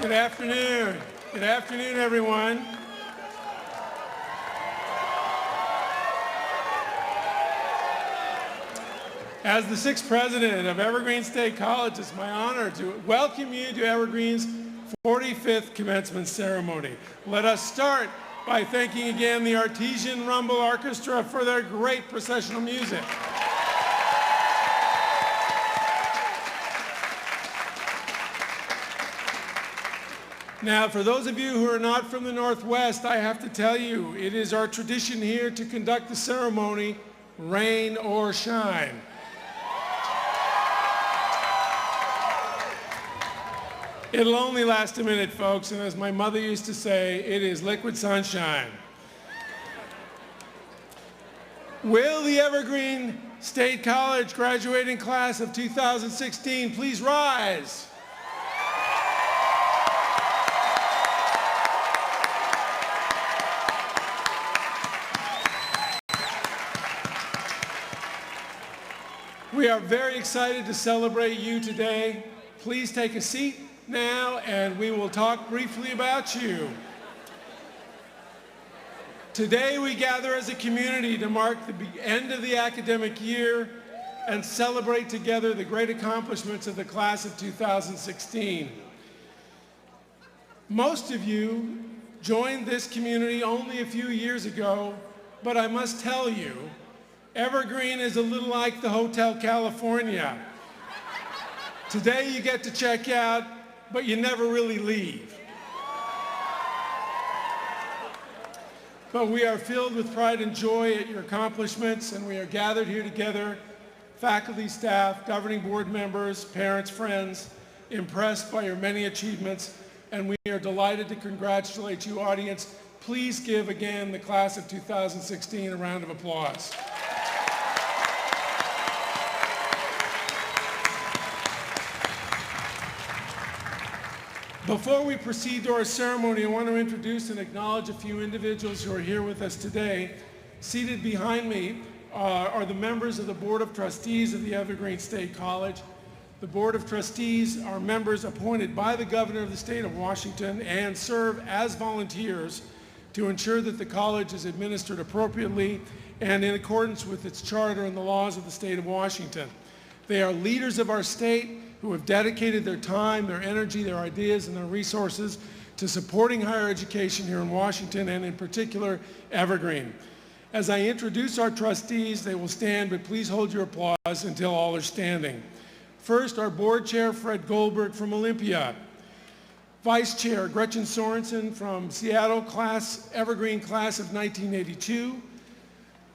Good afternoon. Good afternoon, everyone. As the sixth president of Evergreen State College, it's my honor to welcome you to Evergreen's 45th commencement ceremony. Let us start by thanking again the Artesian Rumble Orchestra for their great processional music. Now, for those of you who are not from the Northwest, I have to tell you, it is our tradition here to conduct the ceremony, rain or shine. It'll only last a minute, folks, and as my mother used to say, it is liquid sunshine. Will the Evergreen State College graduating class of 2016 please rise? We are very excited to celebrate you today. Please take a seat now, and we will talk briefly about you. Today, we gather as a community to mark the end of the academic year and celebrate together the great accomplishments of the class of 2016. Most of you joined this community only a few years ago, but I must tell you, Evergreen is a little like the Hotel California. Today you get to check out, but you never really leave. But we are filled with pride and joy at your accomplishments, and we are gathered here together, faculty, staff, governing board members, parents, friends, impressed by your many achievements, and we are delighted to congratulate you, audience. Please give again the class of 2016 a round of applause. Before we proceed to our ceremony, I want to introduce and acknowledge a few individuals who are here with us today. Seated behind me are the members of the Board of Trustees of the Evergreen State College. The Board of Trustees are members appointed by the Governor of the State of Washington and serve as volunteers to ensure that the college is administered appropriately and in accordance with its charter and the laws of the State of Washington. They are leaders of our state who have dedicated their time, their energy, their ideas, and their resources to supporting higher education here in Washington, and in particular, Evergreen. As I introduce our trustees, they will stand, but please hold your applause until all are standing. First, our board chair, Fred Goldberg from Olympia. Vice chair, Gretchen Sorensen from Seattle, Evergreen class of 1982.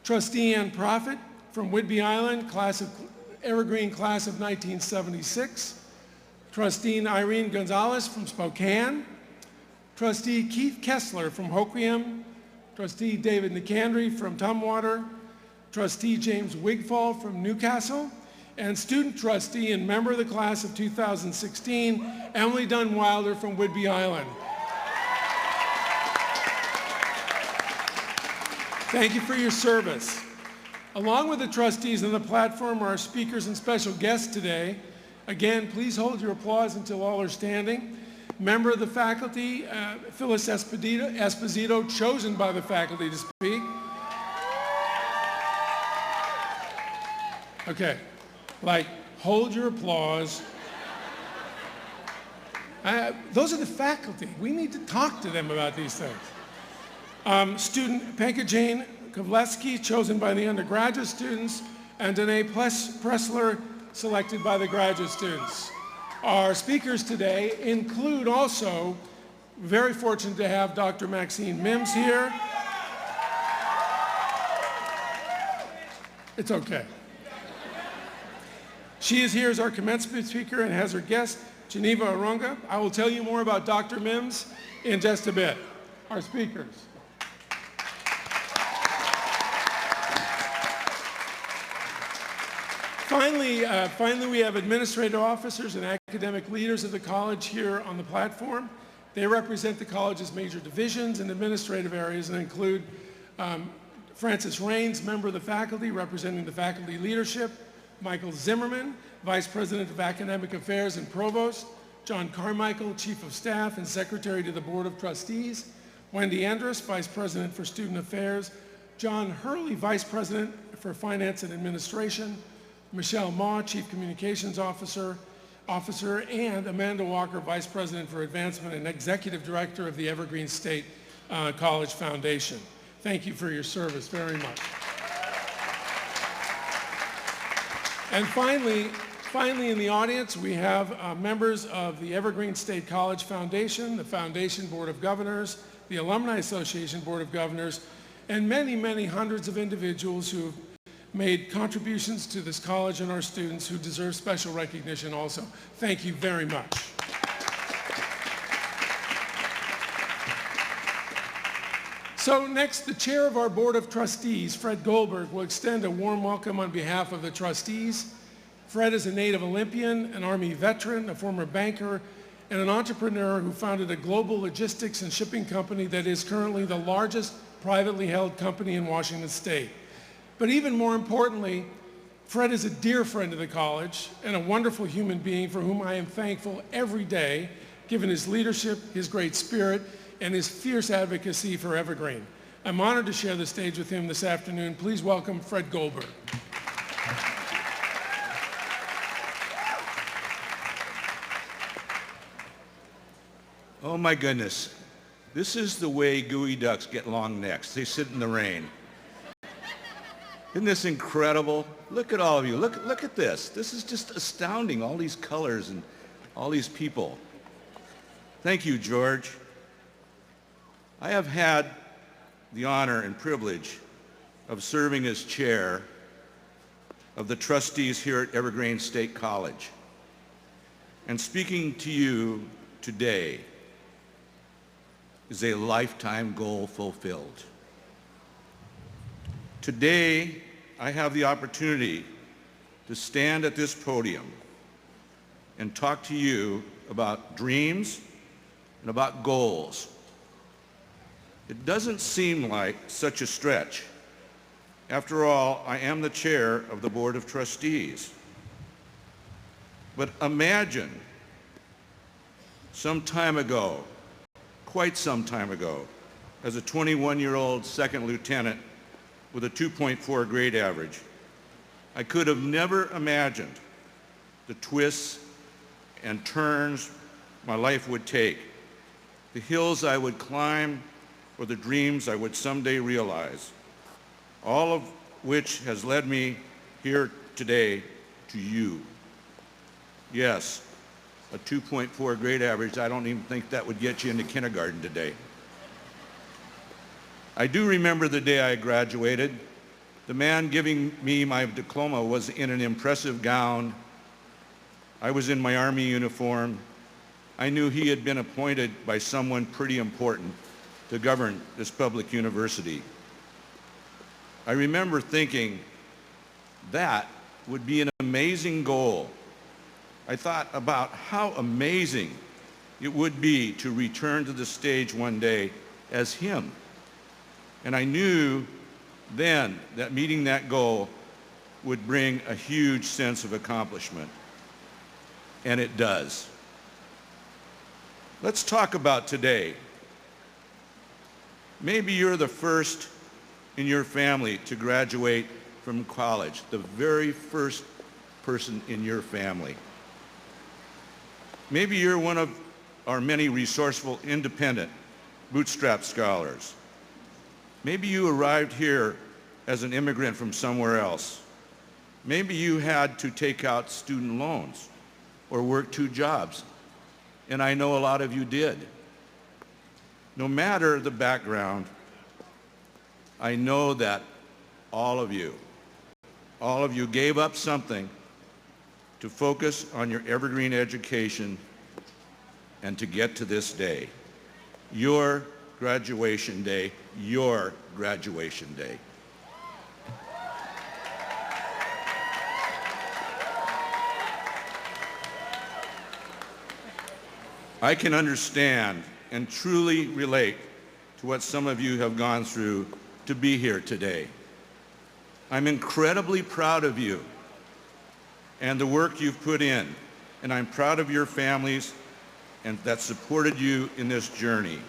Trustee Ann Proffitt from Whidbey Island, Evergreen class of 1976. Trustee Irene Gonzalez from Spokane. Trustee Keith Kessler from Hoquiam. Trustee David Nicandri from Tumwater. Trustee James Wigfall from Newcastle. And student trustee and member of the class of 2016, Emily Dunn Wilder from Whidbey Island. Thank you for your service. Along with the trustees on the platform are our speakers and special guests today. Again, please hold your applause until all are standing. Member of the faculty, Phyllis Esposito, chosen by the faculty to speak. Okay, hold your applause. Those are the faculty. We need to talk to them about these things. Student Panka Jane Kovleski, chosen by the undergraduate students, and Danae Pressler, selected by the graduate students. Our speakers today include also, very fortunate to have Dr. Maxine Mims here. It's okay. She is here as our commencement speaker and has her guest, Geneva Aronga. I will tell you more about Dr. Mims in just a bit. Our speakers. Finally, we have administrative officers and academic leaders of the college here on the platform. They represent the college's major divisions and administrative areas and include Francis Raines, member of the faculty, representing the faculty leadership, Michael Zimmerman, Vice President of Academic Affairs and Provost, John Carmichael, Chief of Staff and Secretary to the Board of Trustees, Wendy Andrus, Vice President for Student Affairs, John Hurley, Vice President for Finance and Administration, Michelle Ma, Chief Communications Officer, and Amanda Walker, Vice President for Advancement and Executive Director of the Evergreen State College Foundation. Thank you for your service very much. And finally in the audience, we have members of the Evergreen State College Foundation, the Foundation Board of Governors, the Alumni Association Board of Governors, and many, many hundreds of individuals who have made contributions to this college and our students who deserve special recognition also. Thank you very much. So next, the chair of our Board of Trustees, Fred Goldberg, will extend a warm welcome on behalf of the trustees. Fred is a native Olympian, an Army veteran, a former banker, and an entrepreneur who founded a global logistics and shipping company that is currently the largest privately held company in Washington State. But even more importantly, Fred is a dear friend of the college and a wonderful human being for whom I am thankful every day, given his leadership, his great spirit, and his fierce advocacy for Evergreen. I'm honored to share the stage with him this afternoon. Please welcome Fred Goldberg. Oh my goodness. This is the way gooey ducks get long necks. They sit in the rain. Isn't this incredible? Look at all of you. Look at this. This is just astounding, all these colors and all these people. Thank you, George. I have had the honor and privilege of serving as chair of the trustees here at Evergreen State College. And speaking to you today is a lifetime goal fulfilled. Today, I have the opportunity to stand at this podium and talk to you about dreams and about goals. It doesn't seem like such a stretch. After all, I am the chair of the Board of Trustees. But imagine some time ago, quite some time ago, as a 21-year-old second lieutenant with a 2.4 grade average, I could have never imagined the twists and turns my life would take, the hills I would climb, or the dreams I would someday realize, all of which has led me here today to you. Yes, a 2.4 grade average, I don't even think that would get you into kindergarten today. I do remember the day I graduated. The man giving me my diploma was in an impressive gown. I was in my Army uniform. I knew he had been appointed by someone pretty important to govern this public university. I remember thinking that would be an amazing goal. I thought about how amazing it would be to return to the stage one day as him. And I knew then that meeting that goal would bring a huge sense of accomplishment. And it does. Let's talk about today. Maybe you're the first in your family to graduate from college, the very first person in your family. Maybe you're one of our many resourceful, independent, bootstrap scholars. Maybe you arrived here as an immigrant from somewhere else. Maybe you had to take out student loans or work 2 jobs, and I know a lot of you did. No matter the background, I know that all of you gave up something to focus on your Evergreen education and to get to this day. Your graduation day, your graduation day. I can understand and truly relate to what some of you have gone through to be here today. I'm incredibly proud of you and the work you've put in, and I'm proud of your families and that supported you in this journey.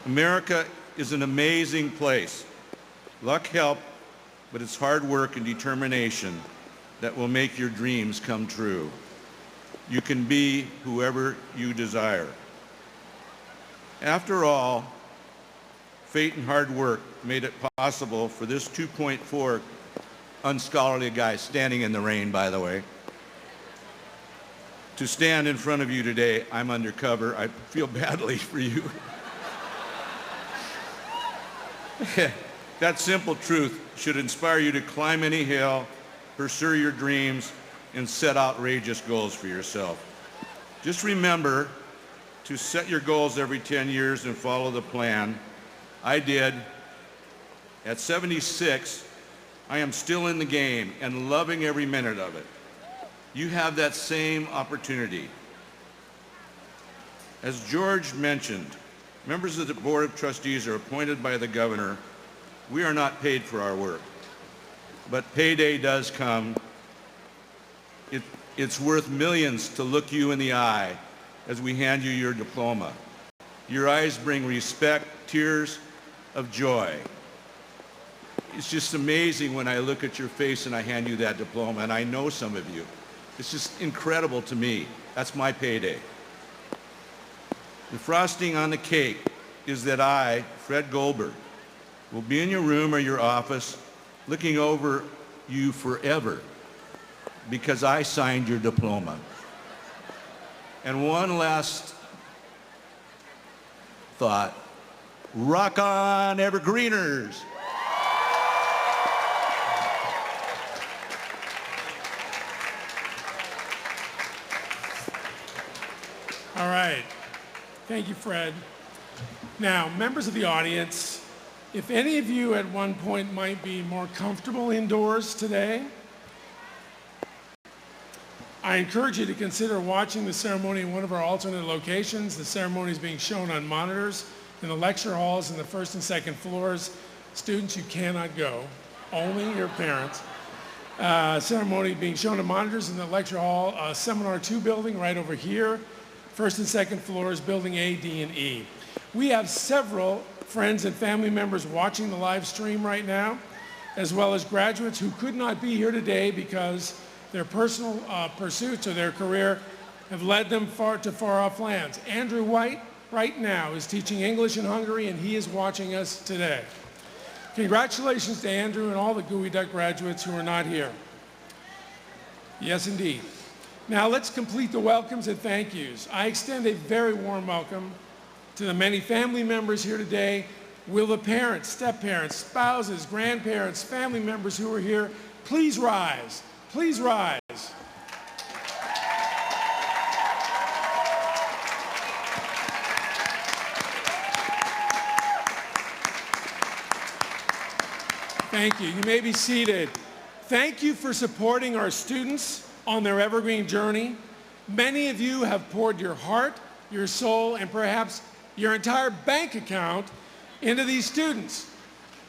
America is an amazing place. Luck helped, but it's hard work and determination that will make your dreams come true. You can be whoever you desire. After all, fate and hard work made it possible for this 2.4 unscholarly guy, standing in the rain, by the way, to stand in front of you today. I'm undercover. I feel badly for you. That simple truth should inspire you to climb any hill, pursue your dreams, and set outrageous goals for yourself. Just remember to set your goals every 10 years and follow the plan. I did. At 76, I am still in the game and loving every minute of it. You have that same opportunity. As George mentioned, members of the Board of Trustees are appointed by the governor. We are not paid for our work, but payday does come. It's worth millions to look you in the eye as we hand you your diploma. Your eyes bring respect, tears of joy. It's just amazing when I look at your face and I hand you that diploma, and I know some of you. It's just incredible to me. That's my payday. The frosting on the cake is that I, Fred Goldberg, will be in your room or your office looking over you forever because I signed your diploma. And one last thought, rock on, Evergreeners. All right. Thank you, Fred. Now, members of the audience, if any of you at one point might be more comfortable indoors today, I encourage you to consider watching the ceremony in one of our alternate locations. The ceremony is being shown on monitors in the lecture halls in the first and second floors. Students, you cannot go, only your parents. Ceremony being shown on monitors in the lecture hall, Seminar 2 building right over here, first and second floors, building A, D, and E. We have several friends and family members watching the live stream right now, as well as graduates who could not be here today because their personal pursuits or their career have led them to far-off lands. Andrew White, right now, is teaching English in Hungary, and he is watching us today. Congratulations to Andrew and all the Gooey Duck graduates who are not here. Yes, indeed. Now let's complete the welcomes and thank yous. I extend a very warm welcome to the many family members here today. Will the parents, step-parents, spouses, grandparents, family members who are here, please rise. Please rise. Thank you. You may be seated. Thank you for supporting our students on their Evergreen journey. Many of you have poured your heart, your soul, and perhaps your entire bank account into these students.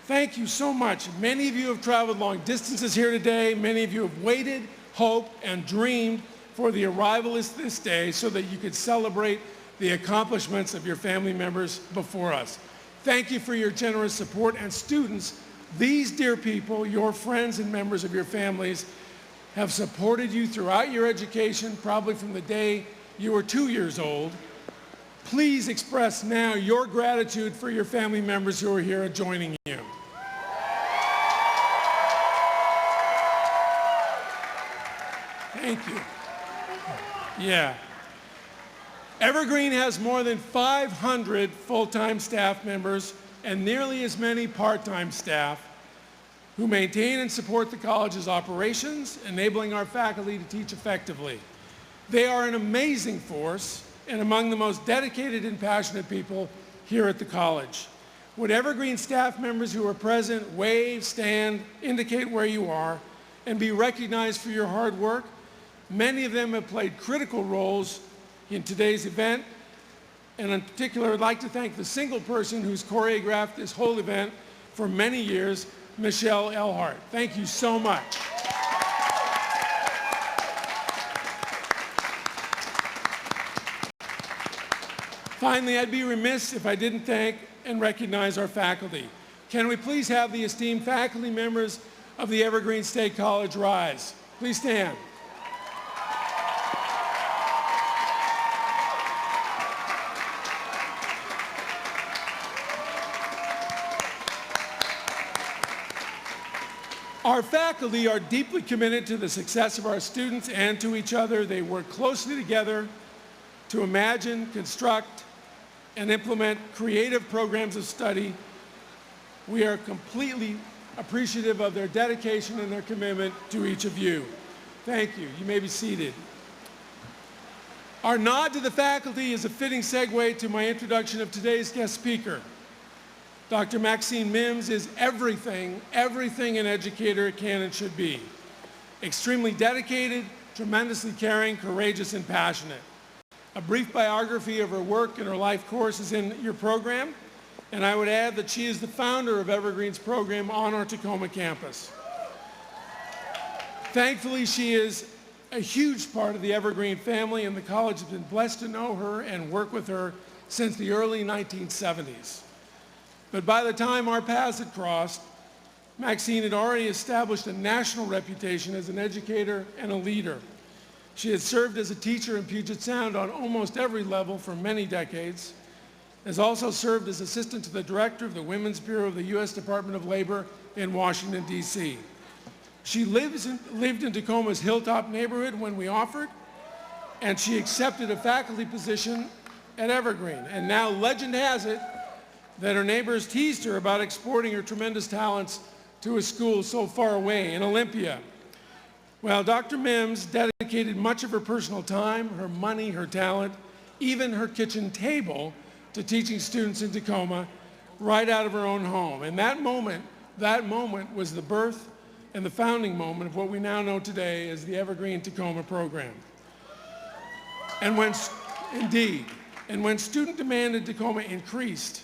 Thank you so much. Many of you have traveled long distances here today. Many of you have waited, hoped, and dreamed for the arrival of this day so that you could celebrate the accomplishments of your family members before us. Thank you for your generous support. And students, these dear people, your friends and members of your families, have supported you throughout your education, probably from the day you were 2 years old. Please express now your gratitude for your family members who are here joining you. Thank you. Yeah. Evergreen has more than 500 full-time staff members and nearly as many part-time staff who maintain and support the college's operations, enabling our faculty to teach effectively. They are an amazing force and among the most dedicated and passionate people here at the college. Would Evergreen staff members who are present wave, stand, indicate where you are, and be recognized for your hard work? Many of them have played critical roles in today's event, and in particular, I'd like to thank the single person who's choreographed this whole event for many years, Michelle Elhart. Thank you so much. Finally, I'd be remiss if I didn't thank and recognize our faculty. Can we please have the esteemed faculty members of the Evergreen State College rise? Please stand. Our faculty are deeply committed to the success of our students and to each other. They work closely together to imagine, construct, and implement creative programs of study. We are completely appreciative of their dedication and their commitment to each of you. Thank you. You may be seated. Our nod to the faculty is a fitting segue to my introduction of today's guest speaker. Dr. Maxine Mims is everything an educator can and should be. Extremely dedicated, tremendously caring, courageous, and passionate. A brief biography of her work and her life course is in your program, and I would add that she is the founder of Evergreen's program on our Tacoma campus. Thankfully, she is a huge part of the Evergreen family, and the college has been blessed to know her and work with her since the early 1970s. But by the time our paths had crossed, Maxine had already established a national reputation as an educator and a leader. She had served as a teacher in Puget Sound on almost every level for many decades, has also served as assistant to the director of the Women's Bureau of the U.S. Department of Labor in Washington, D.C. She lived in Tacoma's Hilltop neighborhood when we offered, and she accepted a faculty position at Evergreen. And now legend has it that her neighbors teased her about exporting her tremendous talents to a school so far away in Olympia. Well, Dr. Mims dedicated much of her personal time, her money, her talent, even her kitchen table to teaching students in Tacoma right out of her own home. And that moment was the birth and the founding moment of what we now know today as the Evergreen Tacoma program. And when student demand in Tacoma increased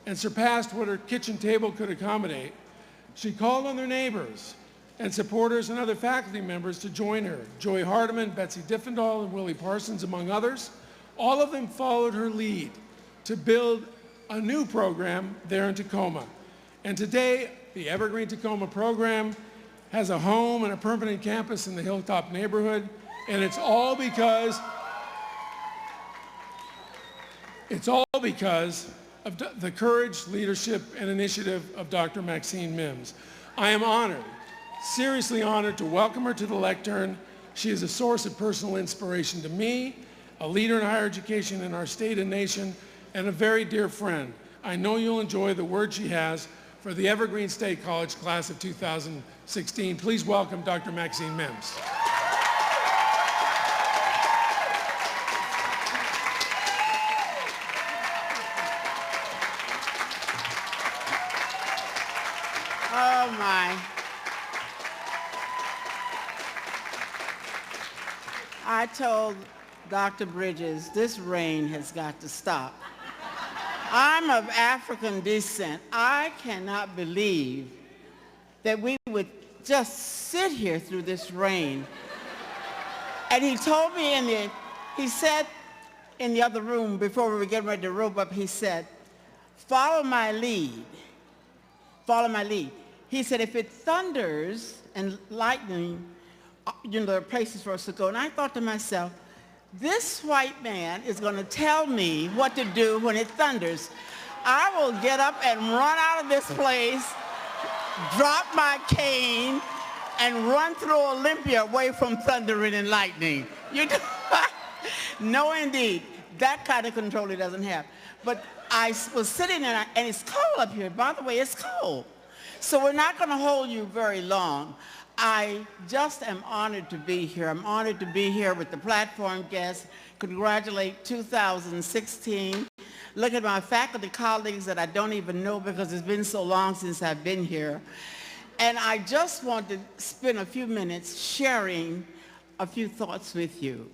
and surpassed what her kitchen table could accommodate, she called on their neighbors and supporters and other faculty members to join her. Joy Hardiman, Betsy Diffendahl, and Willie Parsons, among others. All of them followed her lead to build a new program there in Tacoma. And today, the Evergreen Tacoma program has a home and a permanent campus in the Hilltop neighborhood, and it's all because of the courage, leadership, and initiative of Dr. Maxine Mims. I am honored, seriously honored, to welcome her to the lectern. She is a source of personal inspiration to me, a leader in higher education in our state and nation, and a very dear friend. I know you'll enjoy the words she has for the Evergreen State College class of 2016. Please welcome Dr. Maxine Mims. Oh my. I told Dr. Bridges, this rain has got to stop. I'm of African descent. I cannot believe that we would just sit here through this rain. And he told me he said in the other room before we were getting ready to rope up, he said, follow my lead. Follow my lead. He said, if it thunders and lightning, there are places for us to go. And I thought to myself, this white man is going to tell me what to do when it thunders. I will get up and run out of this place, drop my cane, and run through Olympia away from thundering and lightning. No, indeed. That kind of control he doesn't have. But I was sitting there, and it's cold up here. By the way, it's cold. So we're not going to hold you very long. I just am honored to be here. I'm honored to be here with the platform guests. Congratulate 2016. Look at my faculty colleagues that I don't even know because it's been so long since I've been here. And I just want to spend a few minutes sharing a few thoughts with you.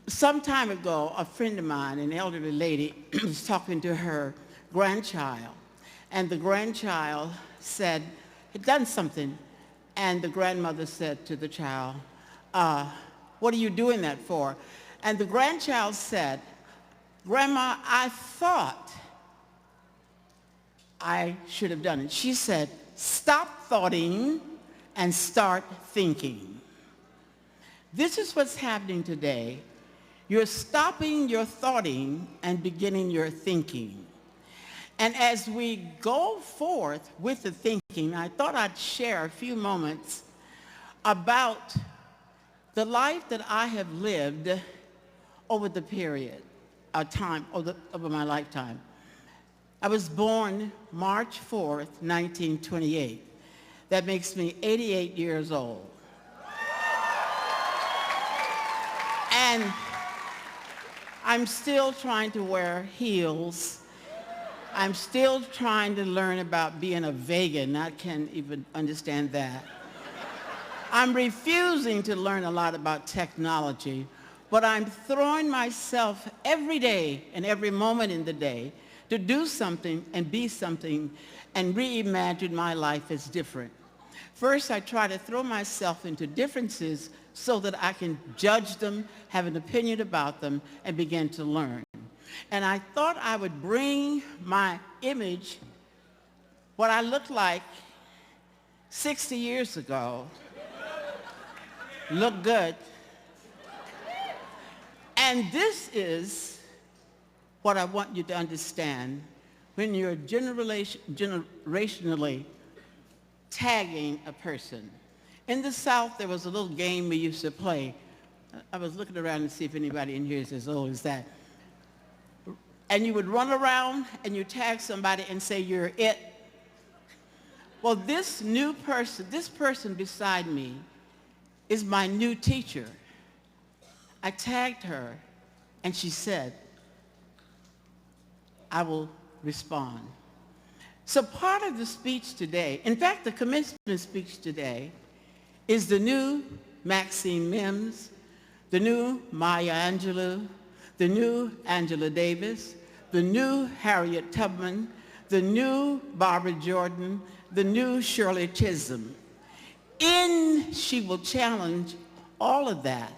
Some time ago, a friend of mine, an elderly lady, was talking to her grandchild. And the grandchild said, had done something, and the grandmother said to the child, what are you doing that for? And the grandchild said, Grandma, I thought I should have done it. She said, stop thoughting and start thinking. This is what's happening today. You're stopping your thoughting and beginning your thinking. And as we go forth with the thinking, I thought I'd share a few moments about the life that I have lived over the period of time, over my lifetime. I was born March 4th, 1928. That makes me 88 years old. And I'm still trying to wear heels. I'm still trying to learn about being a vegan. I can't even understand that. I'm refusing to learn a lot about technology, but I'm throwing myself every day and every moment in the day to do something and be something and reimagine my life as different. First, I try to throw myself into differences so that I can judge them, have an opinion about them, and begin to learn. And I thought I would bring my image, what I looked like 60 years ago, look good. And this is what I want you to understand when you're generationally tagging a person. In the South, there was a little game we used to play. I was looking around to see if anybody in here is as old as that. And you would run around and you tag somebody and say, you're it. Well, this person beside me is my new teacher. I tagged her and she said, I will respond. So part of the speech today, in fact, the commencement speech today, is the new Maxine Mims, the new Maya Angelou, the new Angela Davis, the new Harriet Tubman, the new Barbara Jordan, the new Shirley Chisholm. She will challenge all of that.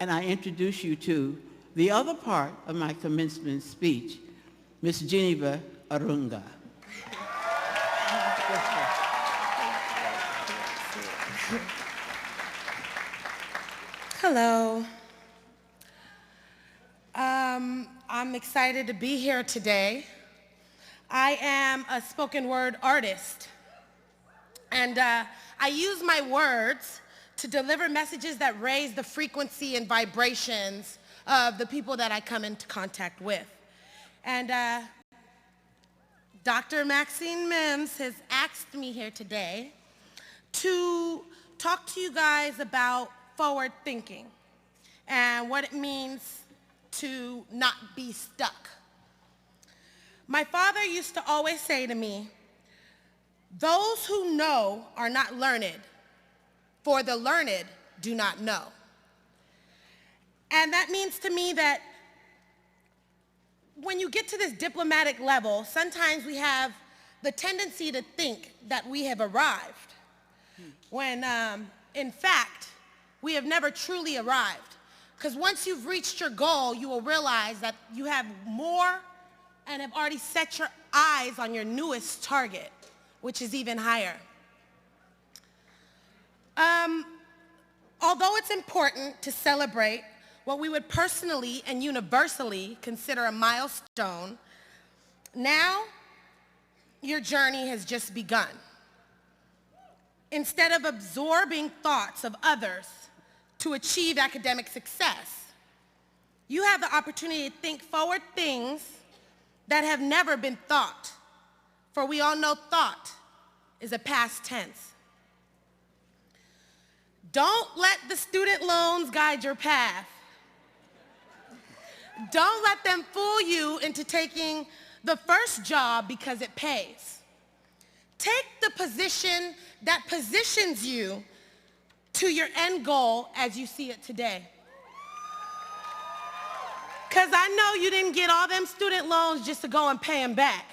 And I introduce you to the other part of my commencement speech, Miss Geneva Arunga. Hello. I'm excited to be here today. I am a spoken word artist, and I use my words to deliver messages that raise the frequency and vibrations of the people that I come into contact with. And Dr. Maxine Mims has asked me here today to talk to you guys about forward thinking and what it means to not be stuck. My father used to always say to me, those who know are not learned, for the learned do not know. And that means to me that when you get to this diplomatic level, sometimes we have the tendency to think that we have arrived, when in fact, we have never truly arrived. Because once you've reached your goal, you will realize that you have more and have already set your eyes on your newest target, which is even higher. Although it's important to celebrate what we would personally and universally consider a milestone, now your journey has just begun. Instead of absorbing thoughts of others to achieve academic success, you have the opportunity to think forward things that have never been thought, for we all know thought is a past tense. Don't let the student loans guide your path. Don't let them fool you into taking the first job because it pays. Take the position that positions you to your end goal as you see it today. Because I know you didn't get all them student loans just to go and pay them back.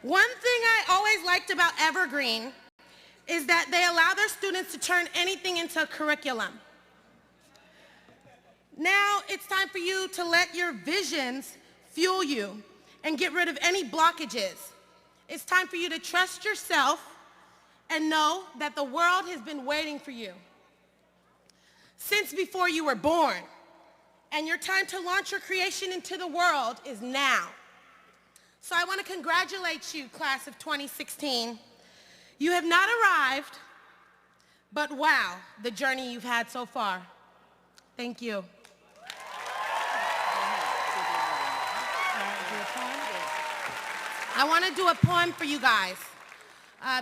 One thing I always liked about Evergreen is that they allow their students to turn anything into a curriculum. Now it's time for you to let your visions fuel you and get rid of any blockages. It's time for you to trust yourself and know that the world has been waiting for you since before you were born. And your time to launch your creation into the world is now. So I want to congratulate you, class of 2016. You have not arrived, but wow, the journey you've had so far. Thank you. I want to do a poem for you guys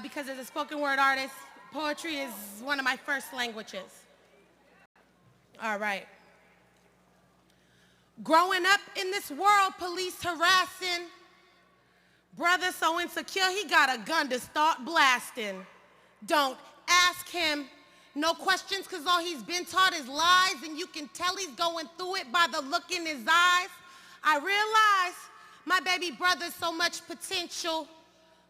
because as a spoken word artist, poetry is one of my first languages. All right. Growing up in this world, police harassing. Brother so insecure, he got a gun to start blasting. Don't ask him no questions, because all he's been taught is lies, and you can tell he's going through it by the look in his eyes. I realize my baby brother's so much potential,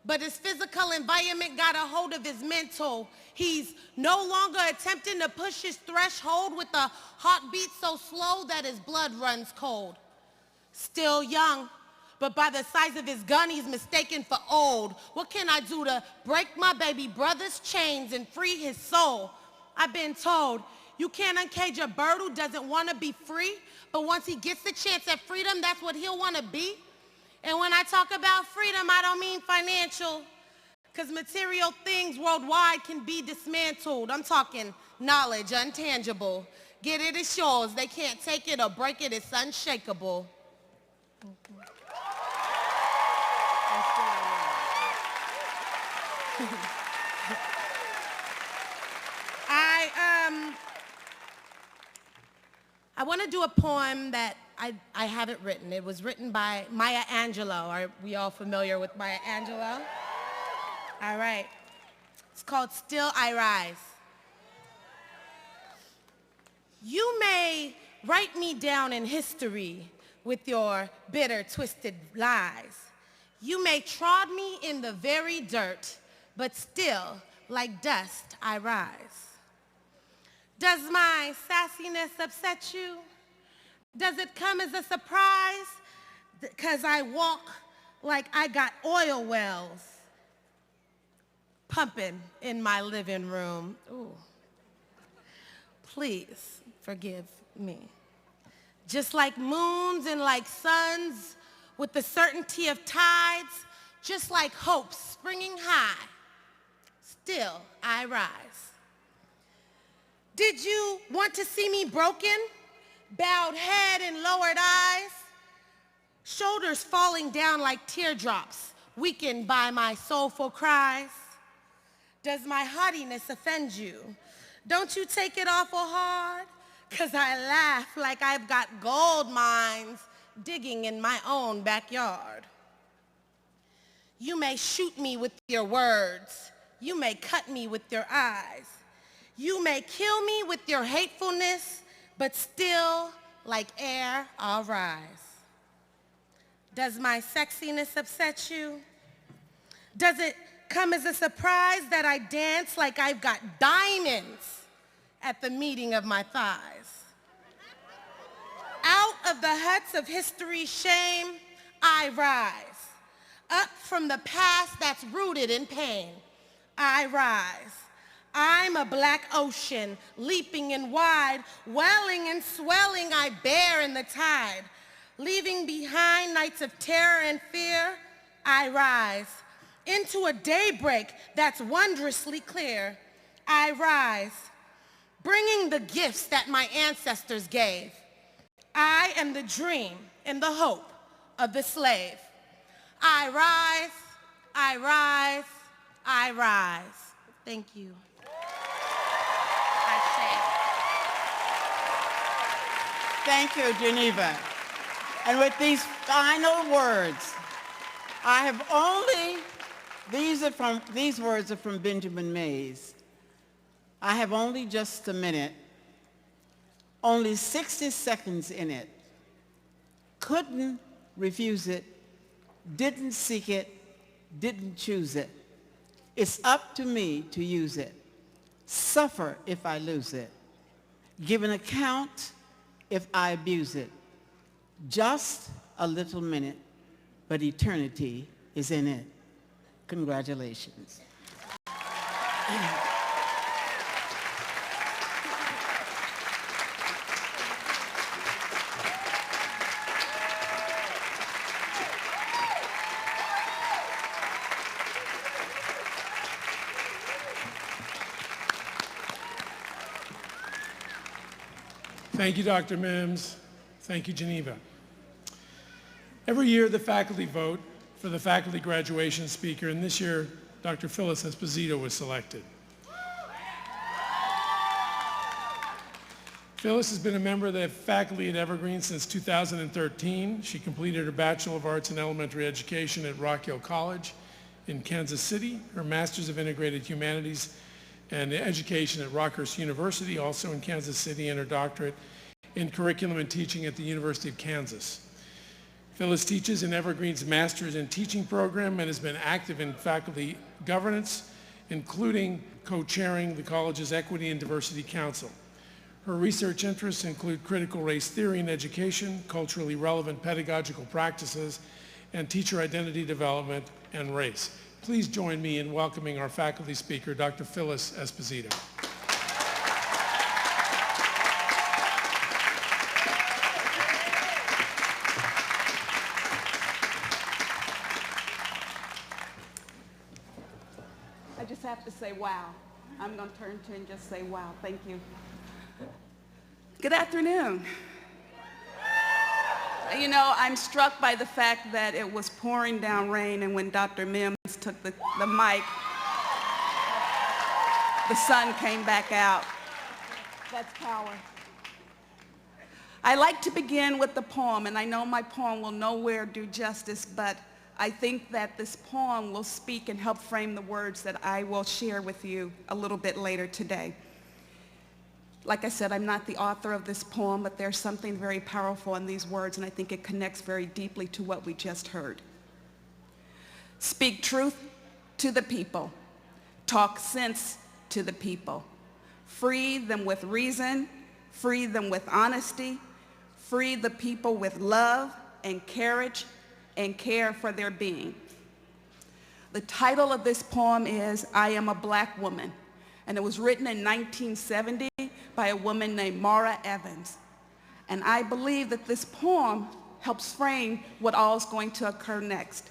but his physical environment got a hold of his mental. He's no longer attempting to push his threshold with a heartbeat so slow that his blood runs cold. Still young, but by the size of his gun, he's mistaken for old. What can I do to break my baby brother's chains and free his soul? I've been told you can't uncage a bird who doesn't want to be free, but once he gets the chance at freedom, that's what he'll want to be. And when I talk about freedom, I don't mean financial, because material things worldwide can be dismantled. I'm talking knowledge, untangible. Get it, it's yours. They can't take it or break it. It's unshakable. I want to do a poem that I haven't written. It was written by Maya Angelou. Are we all familiar with Maya Angelou? All right. It's called Still I Rise. You may write me down in history with your bitter, twisted lies. You may trod me in the very dirt, but still, like dust, I rise. Does my sassiness upset you? Does it come as a surprise? Because I walk like I got oil wells pumping in my living room. Ooh. Please forgive me. Just like moons and like suns, with the certainty of tides, just like hope springing high, still I rise. Did you want to see me broken? Bowed head and lowered eyes? Shoulders falling down like teardrops, weakened by my soulful cries? Does my haughtiness offend you? Don't you take it awful hard? 'Cause I laugh like I've got gold mines digging in my own backyard. You may shoot me with your words. You may cut me with your eyes. You may kill me with your hatefulness, but still, like air, I'll rise. Does my sexiness upset you? Does it come as a surprise that I dance like I've got diamonds at the meeting of my thighs? Out of the huts of history's shame, I rise. Up from the past that's rooted in pain, I rise. I'm a black ocean, leaping and wide, welling and swelling, I bear in the tide. Leaving behind nights of terror and fear, I rise. Into a daybreak that's wondrously clear, I rise. Bringing the gifts that my ancestors gave. I am the dream and the hope of the slave. I rise, I rise, I rise. Thank you. Thank you, Geneva. And with these final words, I have only, these words are from Benjamin Mays. I have only just a minute, only 60 seconds in it. Couldn't refuse it, didn't seek it, didn't choose it. It's up to me to use it. Suffer if I lose it. Give an account if I abuse it. Just a little minute, but eternity is in it. Congratulations. Thank you, Dr. Mims. Thank you, Geneva. Every year, the faculty vote for the faculty graduation speaker, and this year, Dr. Phyllis Esposito was selected. Phyllis has been a member of the faculty at Evergreen since 2013. She completed her Bachelor of Arts in Elementary Education at Rock Hill College in Kansas City, her Master's of Integrated Humanities and Education at Rockhurst University, also in Kansas City, and her doctorate in Curriculum and Teaching at the University of Kansas. Phyllis teaches in Evergreen's Master's in Teaching program and has been active in faculty governance, including co-chairing the college's Equity and Diversity Council. Her research interests include critical race theory in education, culturally relevant pedagogical practices, and teacher identity development and race. Please join me in welcoming our faculty speaker, Dr. Phyllis Esposito. I just have to say wow. I'm going to turn to and just say wow. Thank you. Good afternoon. You know, I'm struck by the fact that it was pouring down rain, and when Dr. Mims took the mic, the sun came back out. That's power. I like to begin with the poem, and I know my poem will nowhere do justice, but I think that this poem will speak and help frame the words that I will share with you a little bit later today. Like I said, I'm not the author of this poem, but there's something very powerful in these words, and I think it connects very deeply to what we just heard. Speak truth to the people. Talk sense to the people. Free them with reason. Free them with honesty. Free the people with love and courage and care for their being. The title of this poem is I Am a Black Woman, and it was written in 1970 by a woman named Mara Evans. And I believe that this poem helps frame what all is going to occur next.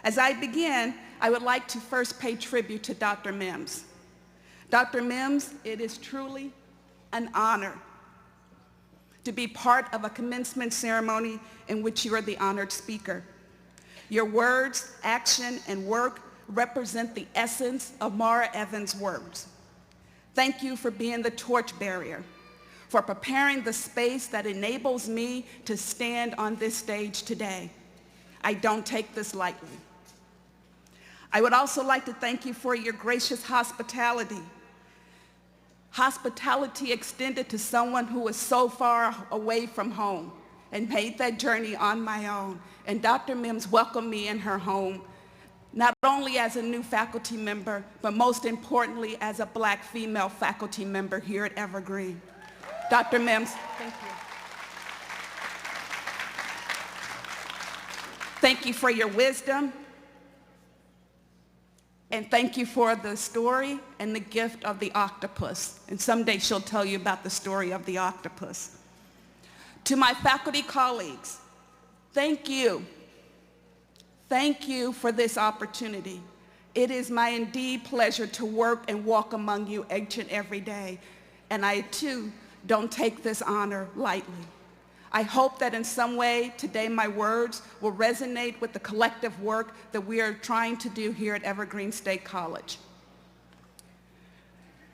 As I begin, I would like to first pay tribute to Dr. Mims. Dr. Mims, it is truly an honor to be part of a commencement ceremony in which you are the honored speaker. Your words, action, and work represent the essence of Mara Evans' words. Thank you for being the torchbearer, for preparing the space that enables me to stand on this stage today. I don't take this lightly. I would also like to thank you for your gracious hospitality. Hospitality extended to someone who was so far away from home and made that journey on my own. And Dr. Mims welcomed me in her home, not only as a new faculty member, but most importantly as a Black female faculty member here at Evergreen. Dr. Mims, thank you. Thank you for your wisdom, and thank you for the story and the gift of the octopus. And someday she'll tell you about the story of the octopus. To my faculty colleagues, thank you. Thank you for this opportunity. It is my indeed pleasure to work and walk among you each and every day. And I too don't take this honor lightly. I hope that in some way today my words will resonate with the collective work that we are trying to do here at Evergreen State College.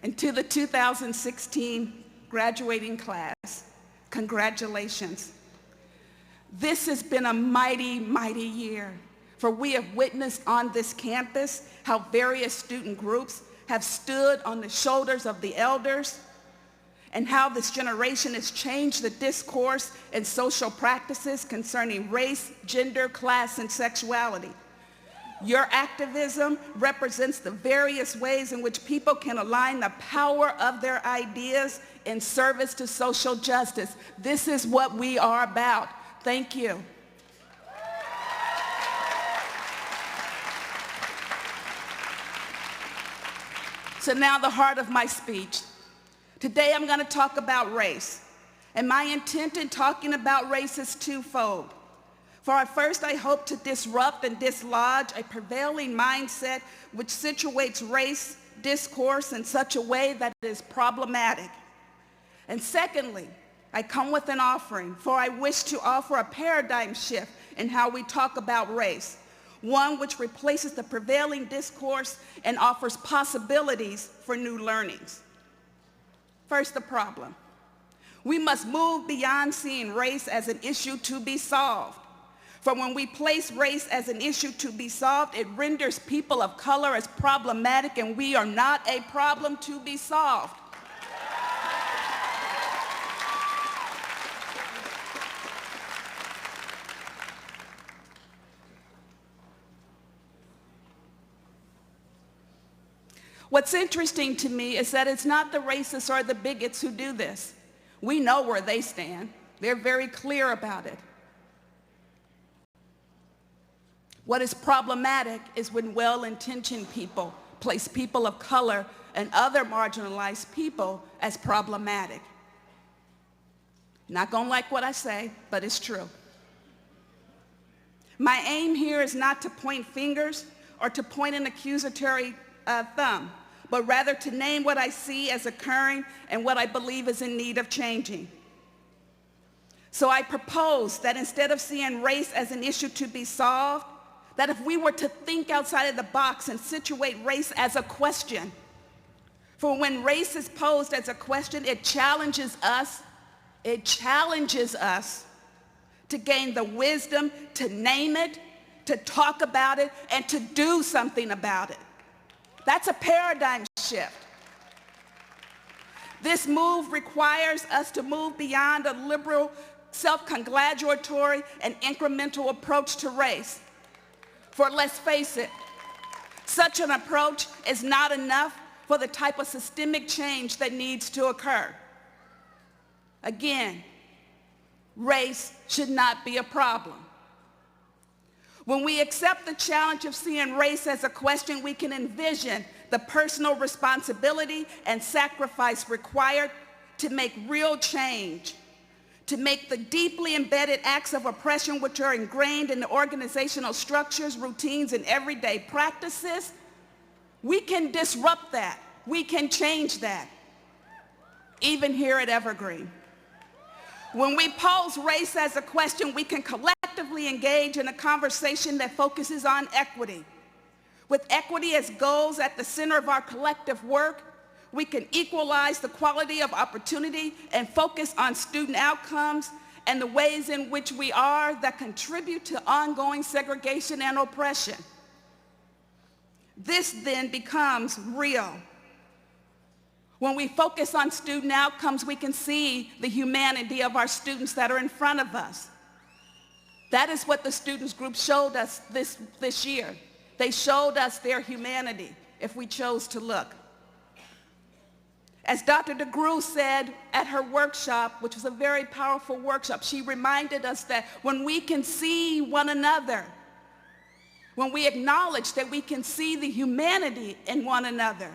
And to the 2016 graduating class, congratulations. This has been a mighty, mighty year, for we have witnessed on this campus how various student groups have stood on the shoulders of the elders, and how this generation has changed the discourse and social practices concerning race, gender, class, and sexuality. Your activism represents the various ways in which people can align the power of their ideas in service to social justice. This is what we are about. Thank you. So now the heart of my speech. Today I'm going to talk about race. And my intent in talking about race is twofold. First, I hope to disrupt and dislodge a prevailing mindset which situates race discourse in such a way that it is problematic. And secondly, I come with an offering, for I wish to offer a paradigm shift in how we talk about race, one which replaces the prevailing discourse and offers possibilities for new learnings. First, the problem. We must move beyond seeing race as an issue to be solved. For when we place race as an issue to be solved, it renders people of color as problematic, and we are not a problem to be solved. What's interesting to me is that it's not the racists or the bigots who do this. We know where they stand. They're very clear about it. What is problematic is when well-intentioned people place people of color and other marginalized people as problematic. Not gonna like what I say, but it's true. My aim here is not to point fingers or to point an accusatory thumb, but rather to name what I see as occurring and what I believe is in need of changing. So I propose that instead of seeing race as an issue to be solved, that if we were to think outside of the box and situate race as a question, for when race is posed as a question, it challenges us to gain the wisdom to name it, to talk about it, and to do something about it. That's a paradigm shift. This move requires us to move beyond a liberal, self-congratulatory, and incremental approach to race. For let's face it, such an approach is not enough for the type of systemic change that needs to occur. Again, race should not be a problem. When we accept the challenge of seeing race as a question, we can envision the personal responsibility and sacrifice required to make real change, to make the deeply embedded acts of oppression which are ingrained in the organizational structures, routines, and everyday practices. We can disrupt that. We can change that, even here at Evergreen. When we pose race as a question, we can collectively engage in a conversation that focuses on equity. With equity as goals at the center of our collective work, we can equalize the quality of opportunity and focus on student outcomes and the ways in which we are that contribute to ongoing segregation and oppression. This then becomes real. When we focus on student outcomes, we can see the humanity of our students that are in front of us. That is what the students group showed us this year. They showed us their humanity if we chose to look. As Dr. DeGroote said at her workshop, which was a very powerful workshop, she reminded us that when we can see one another, when we acknowledge that we can see the humanity in one another,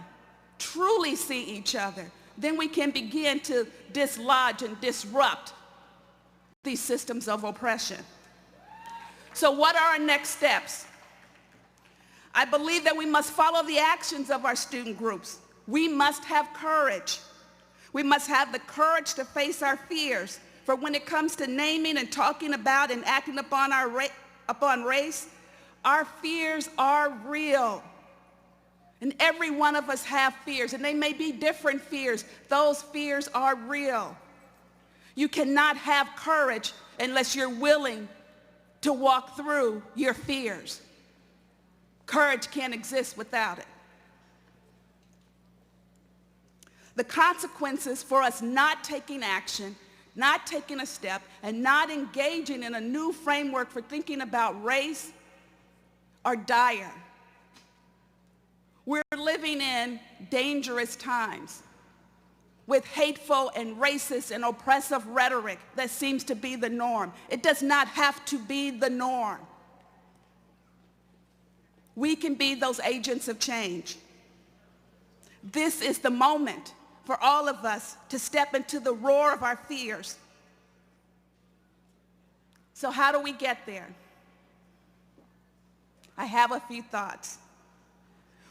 truly see each other, then we can begin to dislodge and disrupt these systems of oppression. So what are our next steps? I believe that we must follow the actions of our student groups. We must have courage. We must have the courage to face our fears. For when it comes to naming and talking about and acting upon race, our fears are real. And every one of us have fears, and they may be different fears. Those fears are real. You cannot have courage unless you're willing to walk through your fears. Courage can't exist without it. The consequences for us not taking action, not taking a step, and not engaging in a new framework for thinking about race are dire. We're living in dangerous times with hateful and racist and oppressive rhetoric that seems to be the norm. It does not have to be the norm. We can be those agents of change. This is the moment for all of us to step into the roar of our fears. So how do we get there? I have a few thoughts.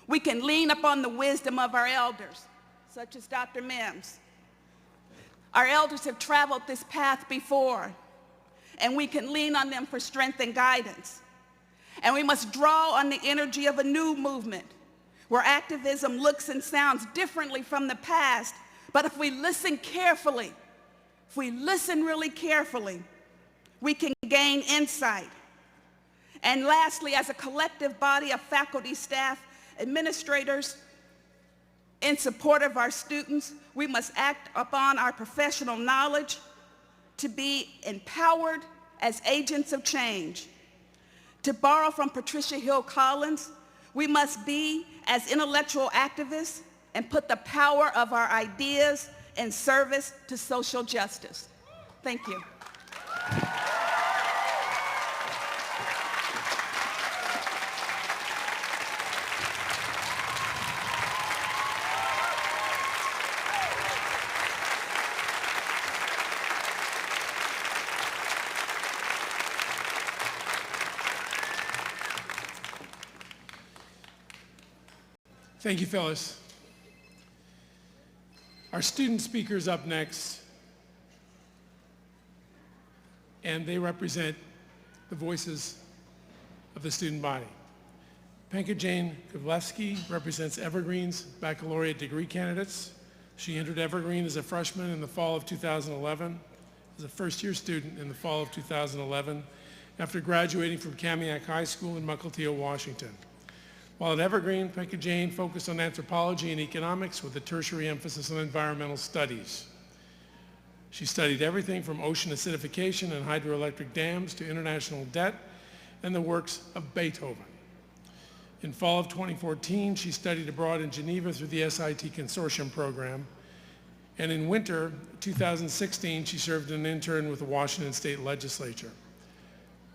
We can lean upon the wisdom of our elders, such as Dr. Mims. Our elders have traveled this path before, and we can lean on them for strength and guidance. And we must draw on the energy of a new movement, where activism looks and sounds differently from the past, but if we listen carefully, if we listen really carefully, we can gain insight. And lastly, as a collective body of faculty, staff, administrators, in support of our students, we must act upon our professional knowledge to be empowered as agents of change. To borrow from Patricia Hill Collins, we must be as intellectual activists and put the power of our ideas in service to social justice. Thank you. Thank you, Phyllis. Our student speakers up next, and they represent the voices of the student body. Penka Jane Kovlevsky represents Evergreen's baccalaureate degree candidates. She entered Evergreen as a freshman in the fall of 2011, as a first-year student in the fall of 2011, after graduating from Kamiak High School in Mukilteo, Washington. While at Evergreen, Penka Jane focused on anthropology and economics with a tertiary emphasis on environmental studies. She studied everything from ocean acidification and hydroelectric dams to international debt and the works of Beethoven. In fall of 2014, she studied abroad in Geneva through the SIT Consortium program. And in winter 2016, she served as an intern with the Washington State Legislature.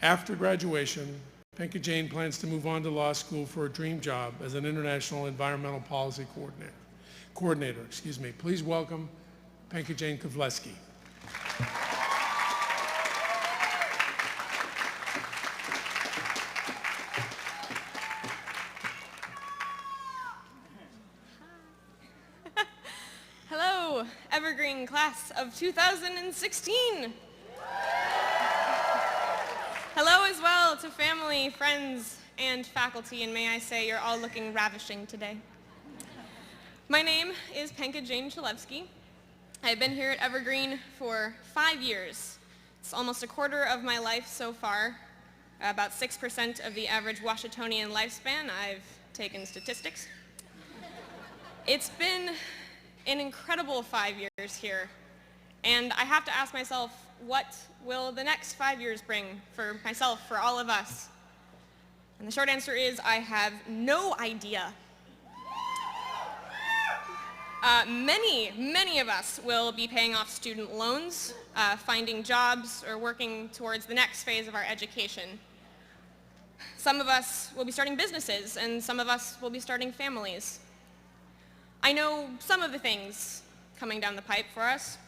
After graduation, Penka Jane plans to move on to law school for a dream job as an international environmental policy coordinator. Please welcome Penka Jane Kovlevsky. Hello, Evergreen class of 2016. Hello as well to family, friends, and faculty, and may I say you're all looking ravishing today. My name is Penka Jane Kovlevsky. I've been here at Evergreen for 5 years. It's almost a quarter of my life so far, about 6% of the average Washingtonian lifespan. I've taken statistics. It's been an incredible 5 years here, and I have to ask myself, what will the next 5 years bring for myself, for all of us? And the short answer is I have no idea. Many of us will be paying off student loans, finding jobs, or working towards the next phase of our education. Some of us will be starting businesses, and some of us will be starting families. I know some of the things coming down the pipe for us.